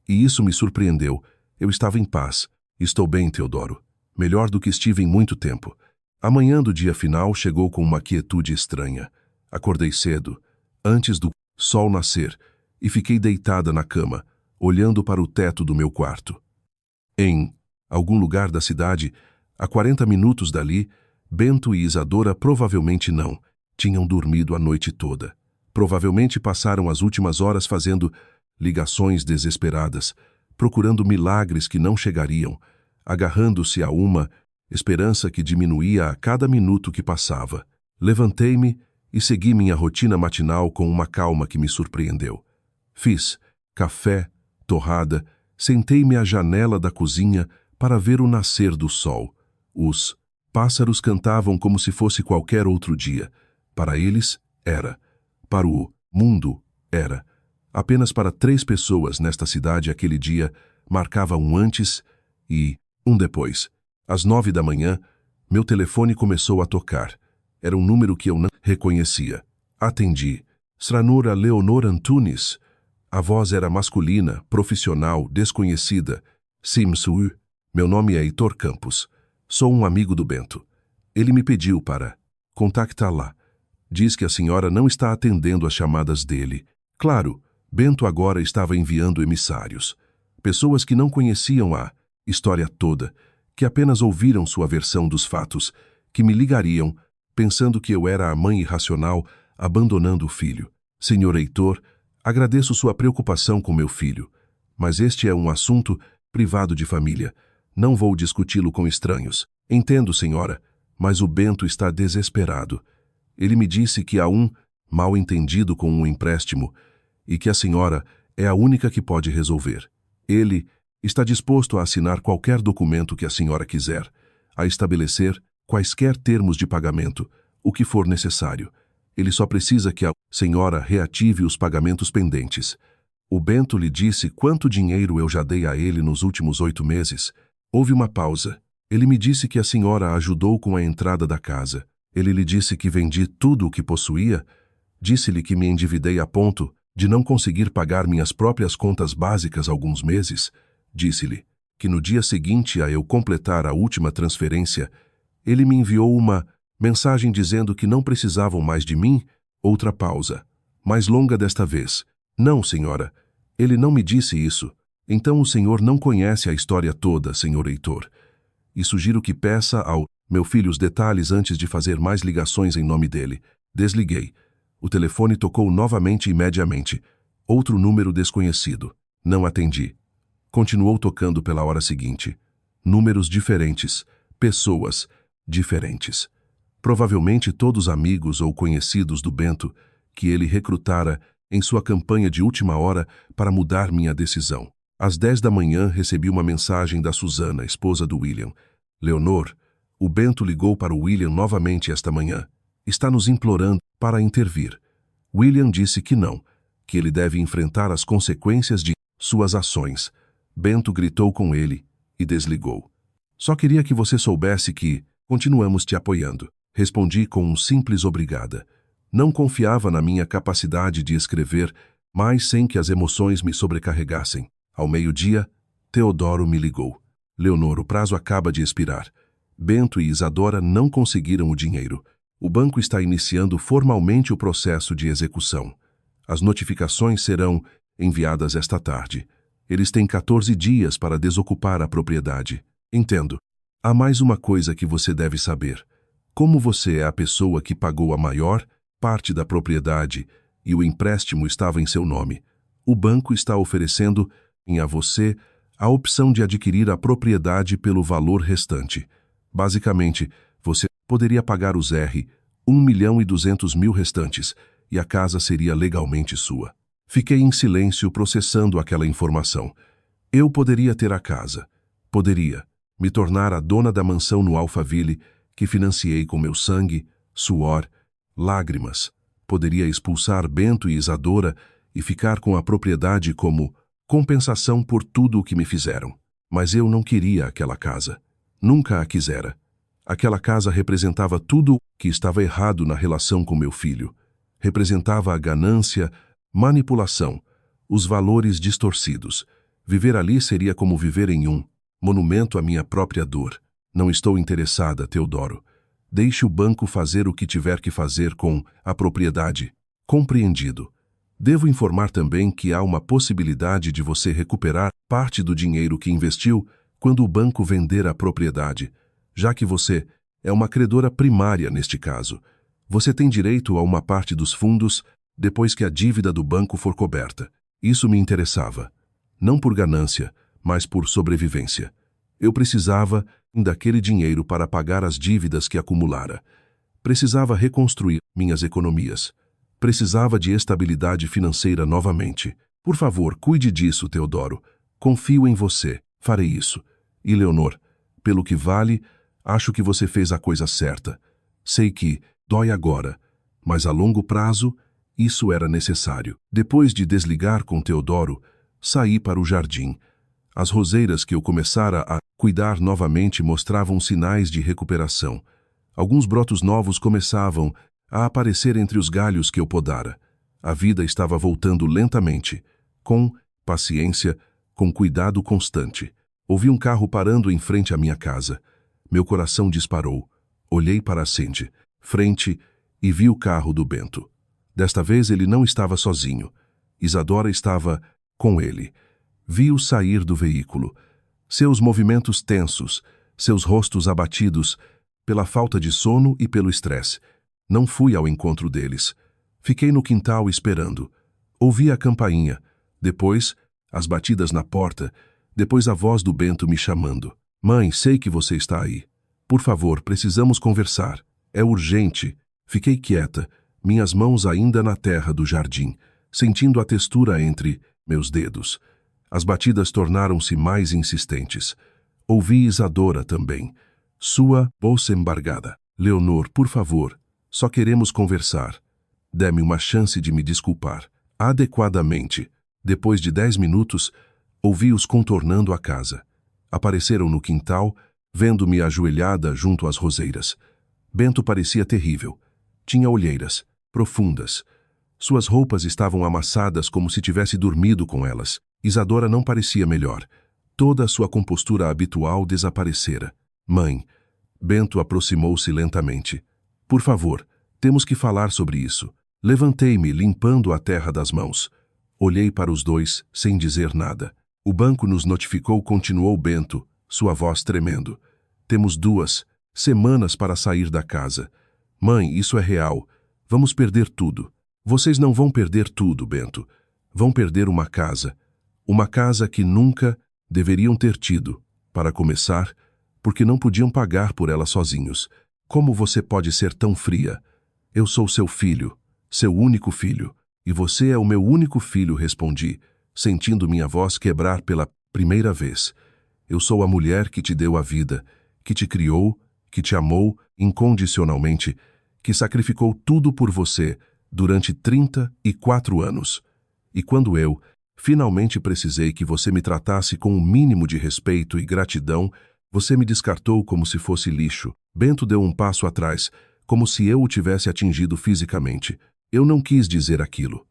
e isso me surpreendeu, eu estava em paz. Estou bem, Teodoro. Melhor do que estive em muito tempo. A manhã do dia final chegou com uma quietude estranha. Acordei cedo, antes do sol nascer, e fiquei deitada na cama, olhando para o teto do meu quarto. Em algum lugar da cidade, a 40 minutos dali, Bento e Isadora provavelmente não tinham dormido a noite toda. Provavelmente passaram as últimas horas fazendo ligações desesperadas, procurando milagres que não chegariam, agarrando-se a uma esperança que diminuía a cada minuto que passava. Levantei-me e segui minha rotina matinal com uma calma que me surpreendeu. Fiz café, torrada, sentei-me à janela da cozinha para ver o nascer do sol. Os pássaros cantavam como se fosse qualquer outro dia. Para eles, era. Para o mundo, era. Apenas para 3 pessoas nesta cidade aquele dia marcava um antes e um depois. Às 9 da manhã, meu telefone começou a tocar. Era um número que eu não reconhecia. Atendi. Sranora Leonor Antunes. A voz era masculina, profissional, desconhecida. Simsu. Meu nome é Heitor Campos. Sou um amigo do Bento. Ele me pediu para contactá-la. Diz que a senhora não está atendendo às chamadas dele. Claro, Bento agora estava enviando emissários. Pessoas que não conheciam a história toda, que apenas ouviram sua versão dos fatos, que me ligariam, pensando que eu era a mãe irracional, abandonando o filho. Senhor Heitor, agradeço sua preocupação com meu filho, mas este é um assunto privado de família. Não vou discuti-lo com estranhos. Entendo, senhora, mas o Bento está desesperado. Ele me disse que há um mal-entendido com um empréstimo e que a senhora é a única que pode resolver. Ele está disposto a assinar qualquer documento que a senhora quiser, a estabelecer quaisquer termos de pagamento, o que for necessário. Ele só precisa que a senhora reative os pagamentos pendentes. O Bento lhe disse quanto dinheiro eu já dei a ele nos últimos 8 meses. Houve uma pausa. Ele me disse que a senhora ajudou com a entrada da casa. Ele lhe disse que vendi tudo o que possuía. Disse-lhe que me endividei a ponto de não conseguir pagar minhas próprias contas básicas alguns meses. Disse-lhe que no dia seguinte a eu completar a última transferência, ele me enviou uma mensagem dizendo que não precisavam mais de mim. Outra pausa, mais longa desta vez. Não, senhora, ele não me disse isso. Então o senhor não conhece a história toda, senhor Heitor. E sugiro que peça ao meu filho os detalhes antes de fazer mais ligações em nome dele. Desliguei. O telefone tocou novamente imediatamente. Outro número desconhecido. Não atendi. Continuou tocando pela hora seguinte. Números diferentes. Pessoas diferentes. Provavelmente todos amigos ou conhecidos do Bento, que ele recrutara em sua campanha de última hora para mudar minha decisão. Às 10 da manhã recebi uma mensagem da Susana, esposa do William. Leonor, o Bento ligou para o William novamente esta manhã. Está nos implorando para intervir. William disse que não, que ele deve enfrentar as consequências de suas ações. Bento gritou com ele e desligou. Só queria que você soubesse que continuamos te apoiando. Respondi com um simples obrigada. Não confiava na minha capacidade de escrever, mas sem que as emoções me sobrecarregassem. Ao meio-dia, Teodoro me ligou. Leonor, o prazo acaba de expirar. Bento e Isadora não conseguiram o dinheiro. O banco está iniciando formalmente o processo de execução. As notificações serão enviadas esta tarde. Eles têm 14 dias para desocupar a propriedade. Entendo. Há mais uma coisa que você deve saber. Como você é a pessoa que pagou a maior parte da propriedade e o empréstimo estava em seu nome, o banco está oferecendo a você a opção de adquirir a propriedade pelo valor restante. Basicamente, você poderia pagar os R$ 1.200.000 restantes e a casa seria legalmente sua. Fiquei em silêncio processando aquela informação. Eu poderia ter a casa. Poderia me tornar a dona da mansão no Alphaville, que financiei com meu sangue, suor, lágrimas. Poderia expulsar Bento e Isadora e ficar com a propriedade como compensação por tudo o que me fizeram. Mas eu não queria aquela casa. Nunca a quisera. Aquela casa representava tudo o que estava errado na relação com meu filho. Representava a ganância, manipulação, os valores distorcidos. Viver ali seria como viver em um monumento à minha própria dor. Não estou interessada, Teodoro. Deixe o banco fazer o que tiver que fazer com a propriedade. Compreendido. Devo informar também que há uma possibilidade de você recuperar parte do dinheiro que investiu quando o banco vender a propriedade, já que você é uma credora primária neste caso. Você tem direito a uma parte dos fundos depois que a dívida do banco for coberta. Isso me interessava. Não por ganância, mas por sobrevivência. Eu precisava daquele dinheiro para pagar as dívidas que acumulara. Precisava reconstruir minhas economias. Precisava de estabilidade financeira novamente. Por favor, cuide disso, Teodoro. Confio em você. Farei isso. E Leonor, pelo que vale, acho que você fez a coisa certa. Sei que dói agora, mas a longo prazo, isso era necessário. Depois de desligar com Teodoro, saí para o jardim. As roseiras que eu começara a cuidar novamente mostravam sinais de recuperação. Alguns brotos novos começavam a aparecer entre os galhos que eu podara. A vida estava voltando lentamente, com paciência, com cuidado constante. Ouvi um carro parando em frente à minha casa. Meu coração disparou. Olhei para a frente e vi o carro do Bento. Desta vez ele não estava sozinho. Isadora estava com ele. Vi-o sair do veículo. Seus movimentos tensos, seus rostos abatidos pela falta de sono e pelo estresse. Não fui ao encontro deles. Fiquei no quintal esperando. Ouvi a campainha, depois as batidas na porta, depois a voz do Bento me chamando. Mãe, sei que você está aí. Por favor, precisamos conversar. É urgente. Fiquei quieta, minhas mãos ainda na terra do jardim, sentindo a textura entre meus dedos. As batidas tornaram-se mais insistentes. Ouvi Isadora também. Sua bolsa embargada. Leonor, por favor, só queremos conversar. Dê-me uma chance de me desculpar. Adequadamente. Depois de 10 minutos, ouvi-os contornando a casa. Apareceram no quintal, vendo-me ajoelhada junto às roseiras. Bento parecia terrível. Tinha olheiras, profundas. Suas roupas estavam amassadas como se tivesse dormido com elas. Isadora não parecia melhor. Toda a sua compostura habitual desaparecera. Mãe, Bento aproximou-se lentamente. Por favor, temos que falar sobre isso. Levantei-me, limpando a terra das mãos. Olhei para os dois, sem dizer nada. O banco nos notificou, continuou Bento, sua voz tremendo. Temos 2 semanas para sair da casa. Mãe, isso é real. Vamos perder tudo. Vocês não vão perder tudo, Bento. Vão perder uma casa. Uma casa que nunca deveriam ter tido. Para começar, porque não podiam pagar por ela sozinhos. Como você pode ser tão fria? Eu sou seu filho, seu único filho. E você é o meu único filho, respondi, sentindo minha voz quebrar pela primeira vez. Eu sou a mulher que te deu a vida, que te criou, que te amou incondicionalmente, que sacrificou tudo por você durante 34 anos. E quando eu finalmente precisei que você me tratasse com um mínimo de respeito e gratidão, você me descartou como se fosse lixo. Bento deu um passo atrás, como se eu o tivesse atingido fisicamente. Eu não quis dizer aquilo.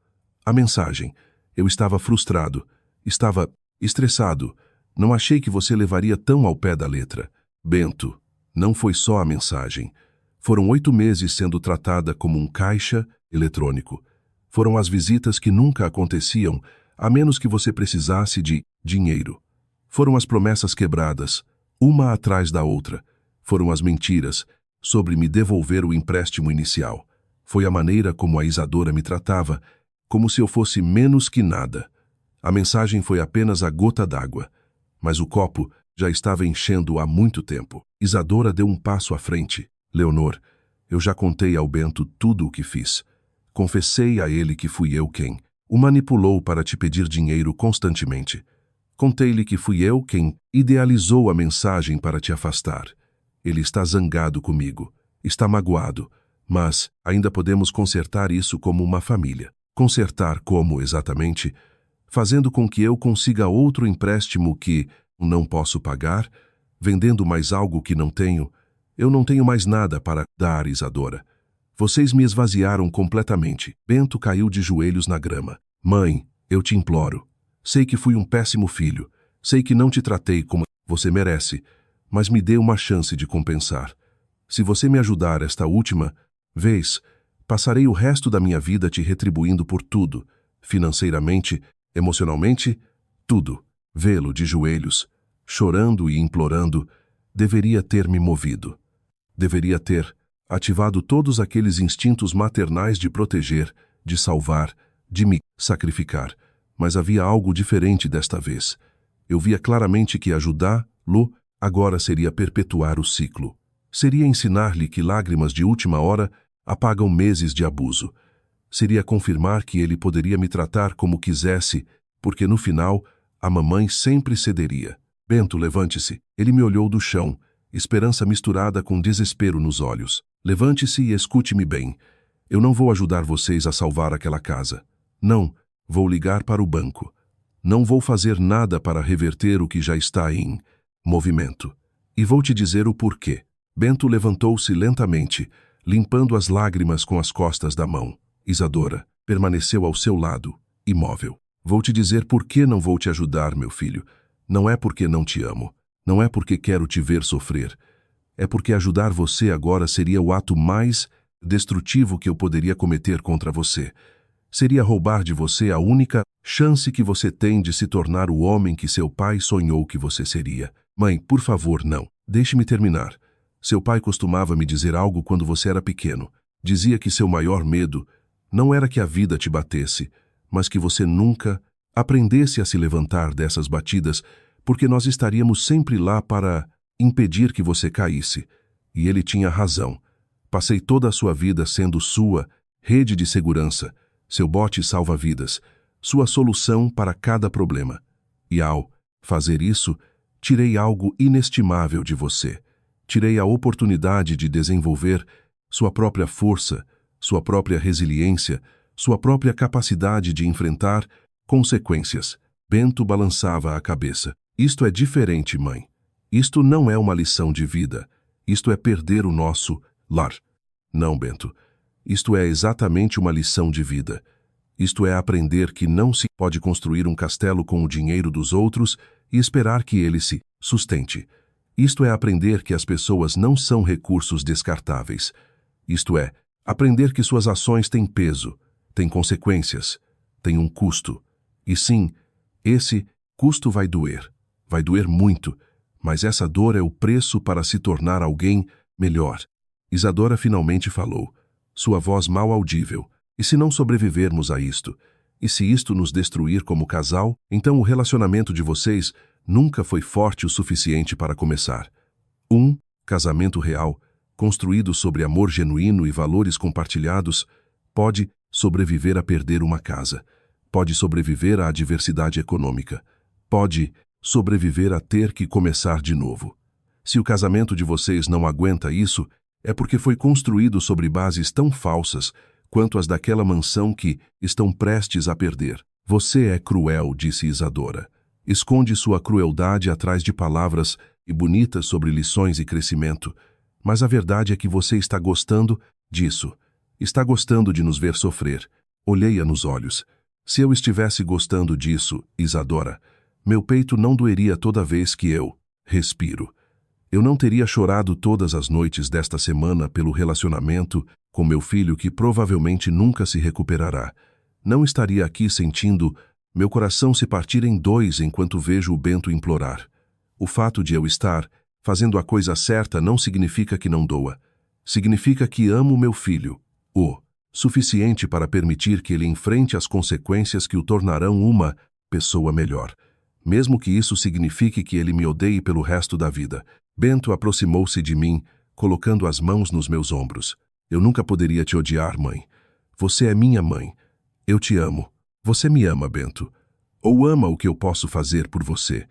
A mensagem. Eu estava frustrado. Estava estressado. Não achei que você levaria tão ao pé da letra. Bento, não foi só a mensagem. Foram 8 meses sendo tratada como um caixa eletrônico. Foram as visitas que nunca aconteciam, a menos que você precisasse de dinheiro. Foram as promessas quebradas, uma atrás da outra. Foram as mentiras sobre me devolver o empréstimo inicial. Foi a maneira como a Isadora me tratava, como se eu fosse menos que nada. A mensagem foi apenas a gota d'água, mas o copo já estava enchendo há muito tempo. Isadora deu um passo à frente. Leonor, eu já contei ao Bento tudo o que fiz. Confessei a ele que fui eu quem o manipulou para te pedir dinheiro constantemente. Contei-lhe que fui eu quem idealizou a mensagem para te afastar. Ele está zangado comigo, está magoado, mas ainda podemos consertar isso como uma família. Consertar como, exatamente? Fazendo com que eu consiga outro empréstimo que não posso pagar, vendendo mais algo que não tenho. Eu não tenho mais nada para dar, Isadora. Vocês me esvaziaram completamente. Bento caiu de joelhos na grama. Mãe, eu te imploro. Sei que fui um péssimo filho. Sei que não te tratei como você merece, mas me dê uma chance de compensar. Se você me ajudar esta última vez, passarei o resto da minha vida te retribuindo por tudo. Financeiramente, emocionalmente, tudo. Vê-lo de joelhos, chorando e implorando, deveria ter me movido. Deveria ter ativado todos aqueles instintos maternais de proteger, de salvar, de me sacrificar. Mas havia algo diferente desta vez. Eu via claramente que ajudá-lo agora seria perpetuar o ciclo. Seria ensinar-lhe que lágrimas de última hora apagam meses de abuso. Seria confirmar que ele poderia me tratar como quisesse, porque no final a mamãe sempre cederia. Bento, levante-se. Ele me olhou do chão, esperança misturada com desespero nos olhos. Levante-se e escute-me bem. Eu não vou ajudar vocês a salvar aquela casa. Não, vou ligar para o banco. Não vou fazer nada para reverter o que já está em movimento. E vou te dizer o porquê. Bento levantou-se lentamente, limpando as lágrimas com as costas da mão. Isadora permaneceu ao seu lado, imóvel. Vou te dizer por que não vou te ajudar, meu filho. Não é porque não te amo. Não é porque quero te ver sofrer. É porque ajudar você agora seria o ato mais destrutivo que eu poderia cometer contra você. Seria roubar de você a única chance que você tem de se tornar o homem que seu pai sonhou que você seria. Mãe, por favor, não. Deixe-me terminar. Seu pai costumava me dizer algo quando você era pequeno. Dizia que seu maior medo não era que a vida te batesse, mas que você nunca aprendesse a se levantar dessas batidas, porque nós estaríamos sempre lá para impedir que você caísse. E ele tinha razão. Passei toda a sua vida sendo sua rede de segurança, seu bote salva-vidas, sua solução para cada problema. E ao fazer isso, tirei algo inestimável de você. Tirei a oportunidade de desenvolver sua própria força, sua própria resiliência, sua própria capacidade de enfrentar consequências. Bento balançava a cabeça. Isto é diferente, mãe. Isto não é uma lição de vida. Isto é perder o nosso lar. Não, Bento. Isto é exatamente uma lição de vida. Isto é aprender que não se pode construir um castelo com o dinheiro dos outros e esperar que ele se sustente. Isto é aprender que as pessoas não são recursos descartáveis. Isto é, aprender que suas ações têm peso, têm consequências, têm um custo. E sim, esse custo vai doer muito, mas essa dor é o preço para se tornar alguém melhor. Isadora finalmente falou, sua voz mal audível. E se não sobrevivermos a isto? E se isto nos destruir como casal, então o relacionamento de vocês nunca foi forte o suficiente para começar. Um casamento real, construído sobre amor genuíno e valores compartilhados, pode sobreviver a perder uma casa, pode sobreviver à adversidade econômica, pode sobreviver a ter que começar de novo. Se o casamento de vocês não aguenta isso, é porque foi construído sobre bases tão falsas quanto as daquela mansão que estão prestes a perder. Você é cruel, disse Isadora. Esconde sua crueldade atrás de palavras e bonitas sobre lições e crescimento. Mas a verdade é que você está gostando disso. Está gostando de nos ver sofrer. Olhei-a nos olhos. Se eu estivesse gostando disso, Isadora, meu peito não doeria toda vez que eu respiro. Eu não teria chorado todas as noites desta semana pelo relacionamento com meu filho que provavelmente nunca se recuperará. Não estaria aqui sentindo meu coração se partir em dois enquanto vejo o Bento implorar. O fato de eu estar fazendo a coisa certa não significa que não doa. Significa que amo meu filho, o suficiente para permitir que ele enfrente as consequências que o tornarão uma pessoa melhor. Mesmo que isso signifique que ele me odeie pelo resto da vida. Bento aproximou-se de mim, colocando as mãos nos meus ombros. Eu nunca poderia te odiar, mãe. Você é minha mãe. Eu te amo. Você me ama, Bento. Ou ama o que eu posso fazer por você.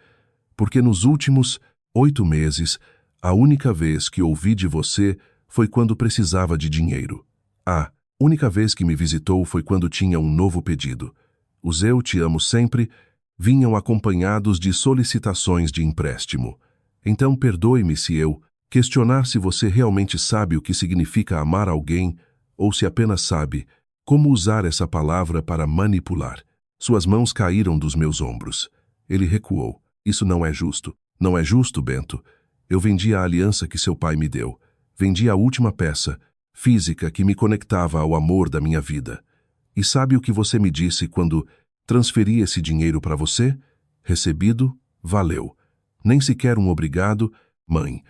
Porque nos últimos 8 meses, a única vez que ouvi de você foi quando precisava de dinheiro. A única vez que me visitou foi quando tinha um novo pedido. Os eu te amo sempre vinham acompanhados de solicitações de empréstimo. Então perdoe-me se eu questionar se você realmente sabe o que significa amar alguém ou se apenas sabe como usar essa palavra para manipular. Suas mãos caíram dos meus ombros. Ele recuou. Isso não é justo. Não é justo, Bento. Eu vendi a aliança que seu pai me deu. Vendi a última peça, física, que me conectava ao amor da minha vida. E sabe o que você me disse quando transferi esse dinheiro para você? Recebido, valeu. Nem sequer um obrigado, mãe.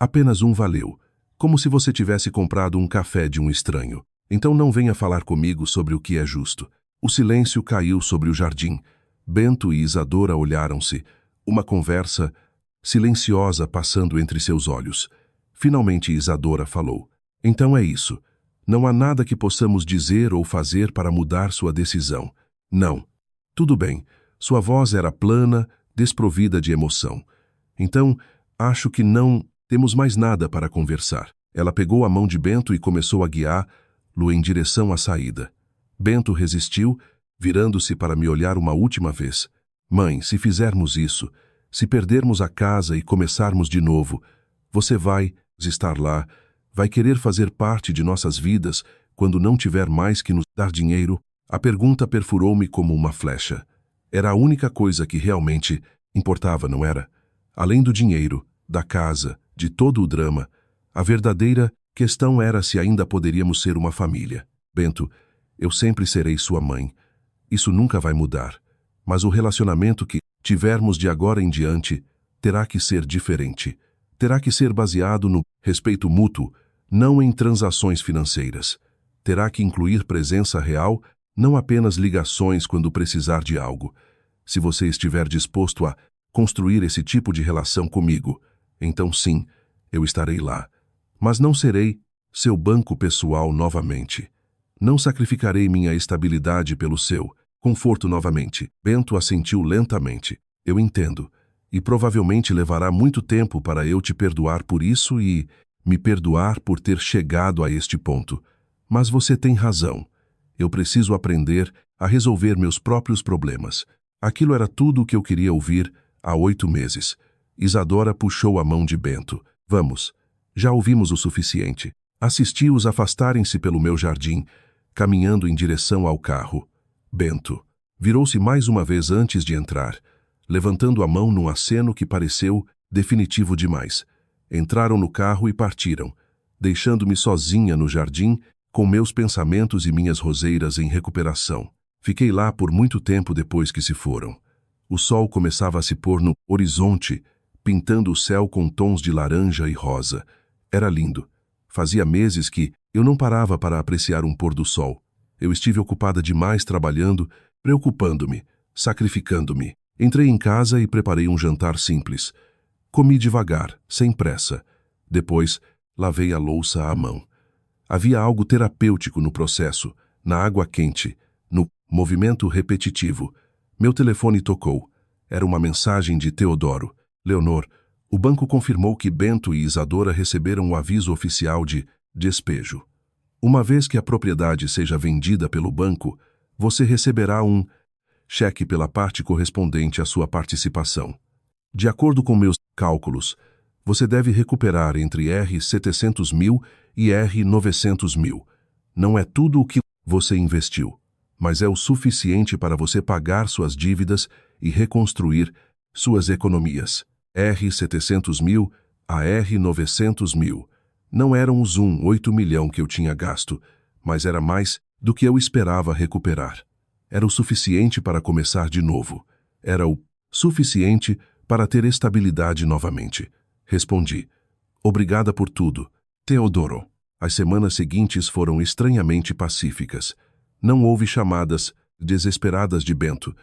Apenas um valeu. Como se você tivesse comprado um café de um estranho. Então não venha falar comigo sobre o que é justo. O silêncio caiu sobre o jardim. Bento e Isadora olharam-se. Uma conversa silenciosa passando entre seus olhos. Finalmente Isadora falou. Então é isso. Não há nada que possamos dizer ou fazer para mudar sua decisão. Não. Tudo bem. Sua voz era plana, desprovida de emoção. Então, acho que não temos mais nada para conversar. Ela pegou a mão de Bento e começou a guiá-lo em direção à saída. Bento resistiu, virando-se para me olhar uma última vez. Mãe, se fizermos isso, se perdermos a casa e começarmos de novo, você vai estar lá, vai querer fazer parte de nossas vidas quando não tiver mais que nos dar dinheiro? A pergunta perfurou-me como uma flecha. Era a única coisa que realmente importava, não era? Além do dinheiro, da casa, de todo o drama, a verdadeira questão era se ainda poderíamos ser uma família. Bento, eu sempre serei sua mãe. Isso nunca vai mudar. Mas o relacionamento que tivermos de agora em diante terá que ser diferente. terá que ser baseado no respeito mútuo, não em transações financeiras. Terá que incluir presença real, não apenas ligações quando precisar de algo. Se você estiver disposto a construir esse tipo de relação comigo, então sim, eu estarei lá. Mas não serei seu banco pessoal novamente. Não sacrificarei minha estabilidade pelo seu conforto novamente. Bento assentiu lentamente. Eu entendo. E provavelmente levará muito tempo para eu te perdoar por isso e me perdoar por ter chegado a este ponto. Mas você tem razão. Eu preciso aprender a resolver meus próprios problemas. Aquilo era tudo o que eu queria ouvir há 8 meses. Isadora puxou a mão de Bento. Vamos. Já ouvimos o suficiente. Assisti-os afastarem-se pelo meu jardim, caminhando em direção ao carro. Bento virou-se mais uma vez antes de entrar, levantando a mão num aceno que pareceu definitivo demais. Entraram no carro e partiram, deixando-me sozinha no jardim, com meus pensamentos e minhas roseiras em recuperação. Fiquei lá por muito tempo depois que se foram. O sol começava a se pôr no horizonte, pintando o céu com tons de laranja e rosa. Era lindo. Fazia meses que eu não parava para apreciar um pôr do sol. Eu estive ocupada demais trabalhando, preocupando-me, sacrificando-me. Entrei em casa e preparei um jantar simples. Comi devagar, sem pressa. Depois, lavei a louça à mão. Havia algo terapêutico no processo, na água quente, no movimento repetitivo. Meu telefone tocou. Era uma mensagem de Teodoro. Leonor, o banco confirmou que Bento e Isadora receberam o aviso oficial de despejo. Uma vez que a propriedade seja vendida pelo banco, você receberá um cheque pela parte correspondente à sua participação. De acordo com meus cálculos, você deve recuperar entre R$ 700 mil e R$ 900 mil. Não é tudo o que você investiu, mas é o suficiente para você pagar suas dívidas e reconstruir suas economias. R$ 700 mil a R$ 900 mil. Não eram os 8 milhão que eu tinha gasto, mas era mais do que eu esperava recuperar. Era o suficiente para começar de novo. Era o suficiente para ter estabilidade novamente. Respondi. Obrigada por tudo, Teodoro. As semanas seguintes foram estranhamente pacíficas. Não houve chamadas desesperadas de Bento.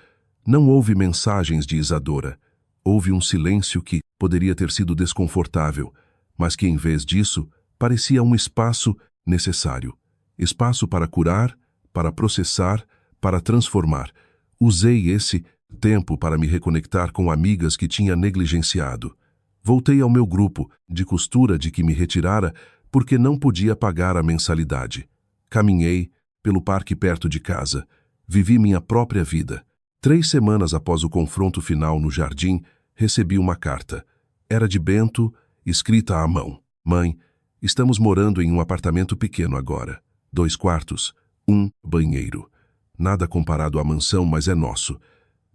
Não houve mensagens de Isadora. Houve um silêncio que poderia ter sido desconfortável, mas que, em vez disso, parecia um espaço necessário. Espaço para curar, para processar, para transformar. Usei esse tempo para me reconectar com amigas que tinha negligenciado. Voltei ao meu grupo de costura de que me retirara porque não podia pagar a mensalidade. Caminhei pelo parque perto de casa. Vivi minha própria vida. 3 semanas após o confronto final no jardim, recebi uma carta. Era de Bento, escrita à mão. Mãe, estamos morando em um apartamento pequeno agora. 2 quartos, 1 banheiro. Nada comparado à mansão, mas é nosso.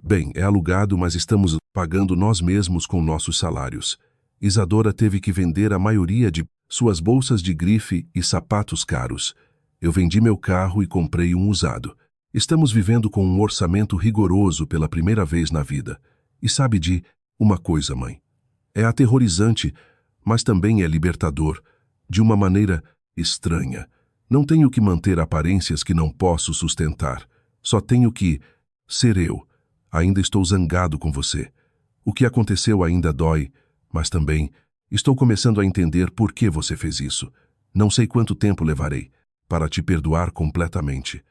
Bem, é alugado, mas estamos pagando nós mesmos com nossos salários. Isadora teve que vender a maioria de suas bolsas de grife e sapatos caros. Eu vendi meu carro e comprei um usado. Estamos vivendo com um orçamento rigoroso pela primeira vez na vida. E sabe de uma coisa, mãe? É aterrorizante, mas também é libertador, de uma maneira estranha. Não tenho que manter aparências que não posso sustentar. Só tenho que ser eu. Ainda estou zangado com você. O que aconteceu ainda dói, mas também estou começando a entender por que você fez isso. Não sei quanto tempo levarei para te perdoar completamente.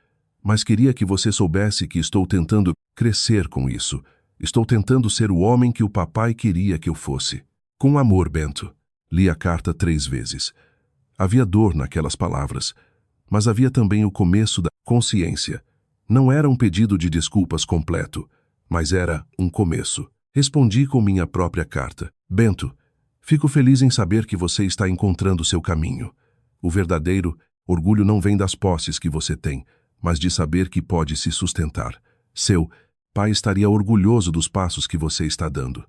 Mas queria que você soubesse que estou tentando crescer com isso. Estou tentando ser o homem que o papai queria que eu fosse. Com amor, Bento. Li a carta 3 vezes. Havia dor naquelas palavras, mas havia também o começo da consciência. Não era um pedido de desculpas completo, mas era um começo. Respondi com minha própria carta. Bento, fico feliz em saber que você está encontrando seu caminho. O verdadeiro orgulho não vem das posses que você tem, mas de saber que pode se sustentar. Seu pai estaria orgulhoso dos passos que você está dando.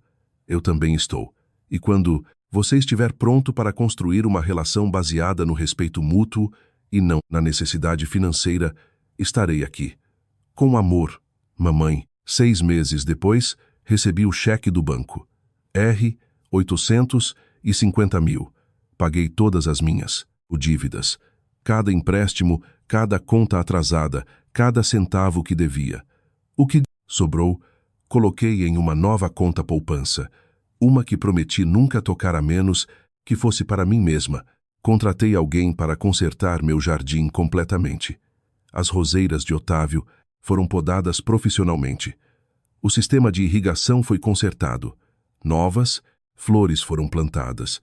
Eu também estou. E quando você estiver pronto para construir uma relação baseada no respeito mútuo e não na necessidade financeira, estarei aqui. Com amor, mamãe. 6 meses depois, recebi o cheque do banco. R$ 800 50 mil. Paguei todas as minhas dívidas. Cada empréstimo, cada conta atrasada, cada centavo que devia. O que sobrou, coloquei em uma nova conta poupança. Uma que prometi nunca tocar a menos que fosse para mim mesma. Contratei alguém para consertar meu jardim completamente. As roseiras de Otávio foram podadas profissionalmente. O sistema de irrigação foi consertado. Novas flores foram plantadas.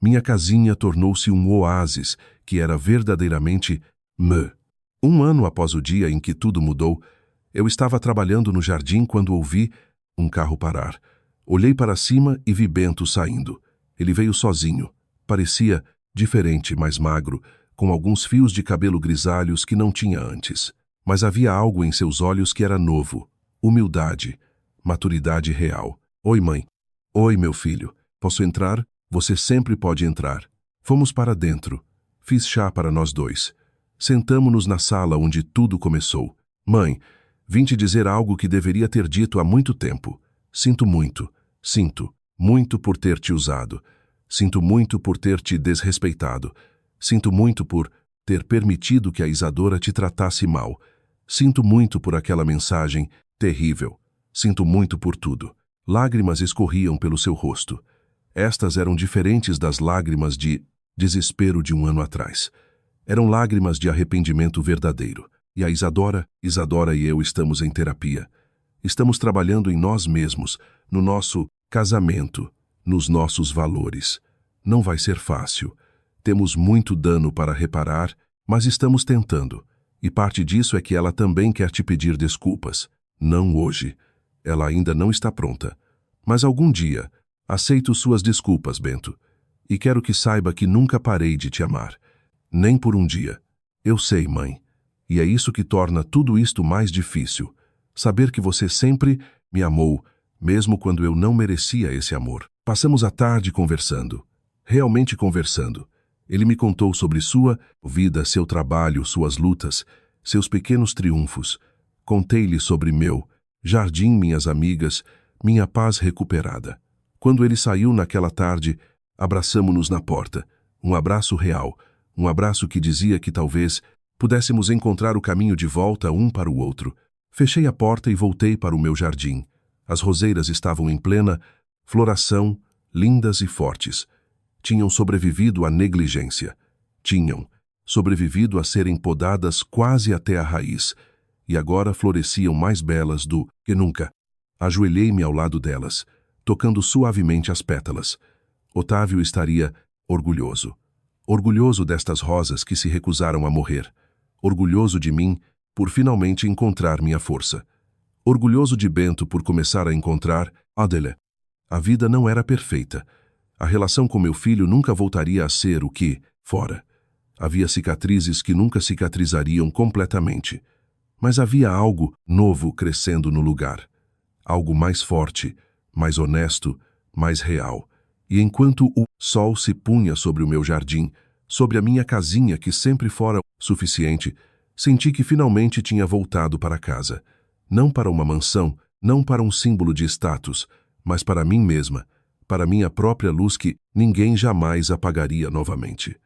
Minha casinha tornou-se um oásis que era verdadeiramente me. Um ano após o dia em que tudo mudou, eu estava trabalhando no jardim quando ouvi um carro parar. Olhei para cima e vi Bento saindo. Ele veio sozinho. Parecia diferente, mais magro, com alguns fios de cabelo grisalhos que não tinha antes. Mas havia algo em seus olhos que era novo. Humildade, maturidade real. Oi, mãe. Oi, meu filho. Posso entrar? Você sempre pode entrar. Fomos para dentro. Fiz chá para nós dois. Sentamo-nos na sala onde tudo começou. Mãe, vim te dizer algo que deveria ter dito há muito tempo. Sinto muito por ter te usado. Sinto muito por ter te desrespeitado. Sinto muito por ter permitido que a Isadora te tratasse mal. Sinto muito por aquela mensagem terrível. Sinto muito por tudo. Lágrimas escorriam pelo seu rosto. Estas eram diferentes das lágrimas de desespero de um ano atrás. Eram lágrimas de arrependimento verdadeiro. E a Isadora e eu estamos em terapia. Estamos trabalhando em nós mesmos, no nosso casamento, nos nossos valores. Não vai ser fácil. Temos muito dano para reparar, mas estamos tentando. E parte disso é que ela também quer te pedir desculpas. Não hoje. Ela ainda não está pronta. Mas algum dia, aceito suas desculpas, Bento. E quero que saiba que nunca parei de te amar. Nem por um dia. Eu sei, mãe. E é isso que torna tudo isto mais difícil. Saber que você sempre me amou, mesmo quando eu não merecia esse amor. Passamos a tarde conversando. Realmente conversando. Ele me contou sobre sua vida, seu trabalho, suas lutas, seus pequenos triunfos. Contei-lhe sobre meu jardim, minhas amigas, minha paz recuperada. Quando ele saiu naquela tarde, abraçamo-nos na porta. Um abraço real, um abraço que dizia que talvez pudéssemos encontrar o caminho de volta um para o outro. Fechei a porta e voltei para o meu jardim. As roseiras estavam em plena floração, lindas e fortes. Tinham sobrevivido à negligência. Tinham sobrevivido a serem podadas quase até a raiz. E agora floresciam mais belas do que nunca. Ajoelhei-me ao lado delas, tocando suavemente as pétalas. Otávio estaria orgulhoso. Orgulhoso destas rosas que se recusaram a morrer. Orgulhoso de mim por finalmente encontrar minha força. Orgulhoso de Bento por começar a encontrar Adele. A vida não era perfeita. A relação com meu filho nunca voltaria a ser o que fora. Havia cicatrizes que nunca cicatrizariam completamente. Mas havia algo novo crescendo no lugar. Algo mais forte, mais honesto, mais real. E enquanto o sol se punha sobre o meu jardim, sobre a minha casinha que sempre fora suficiente, senti que finalmente tinha voltado para casa. Não para uma mansão, não para um símbolo de status, mas para mim mesma, para minha própria luz que ninguém jamais apagaria novamente.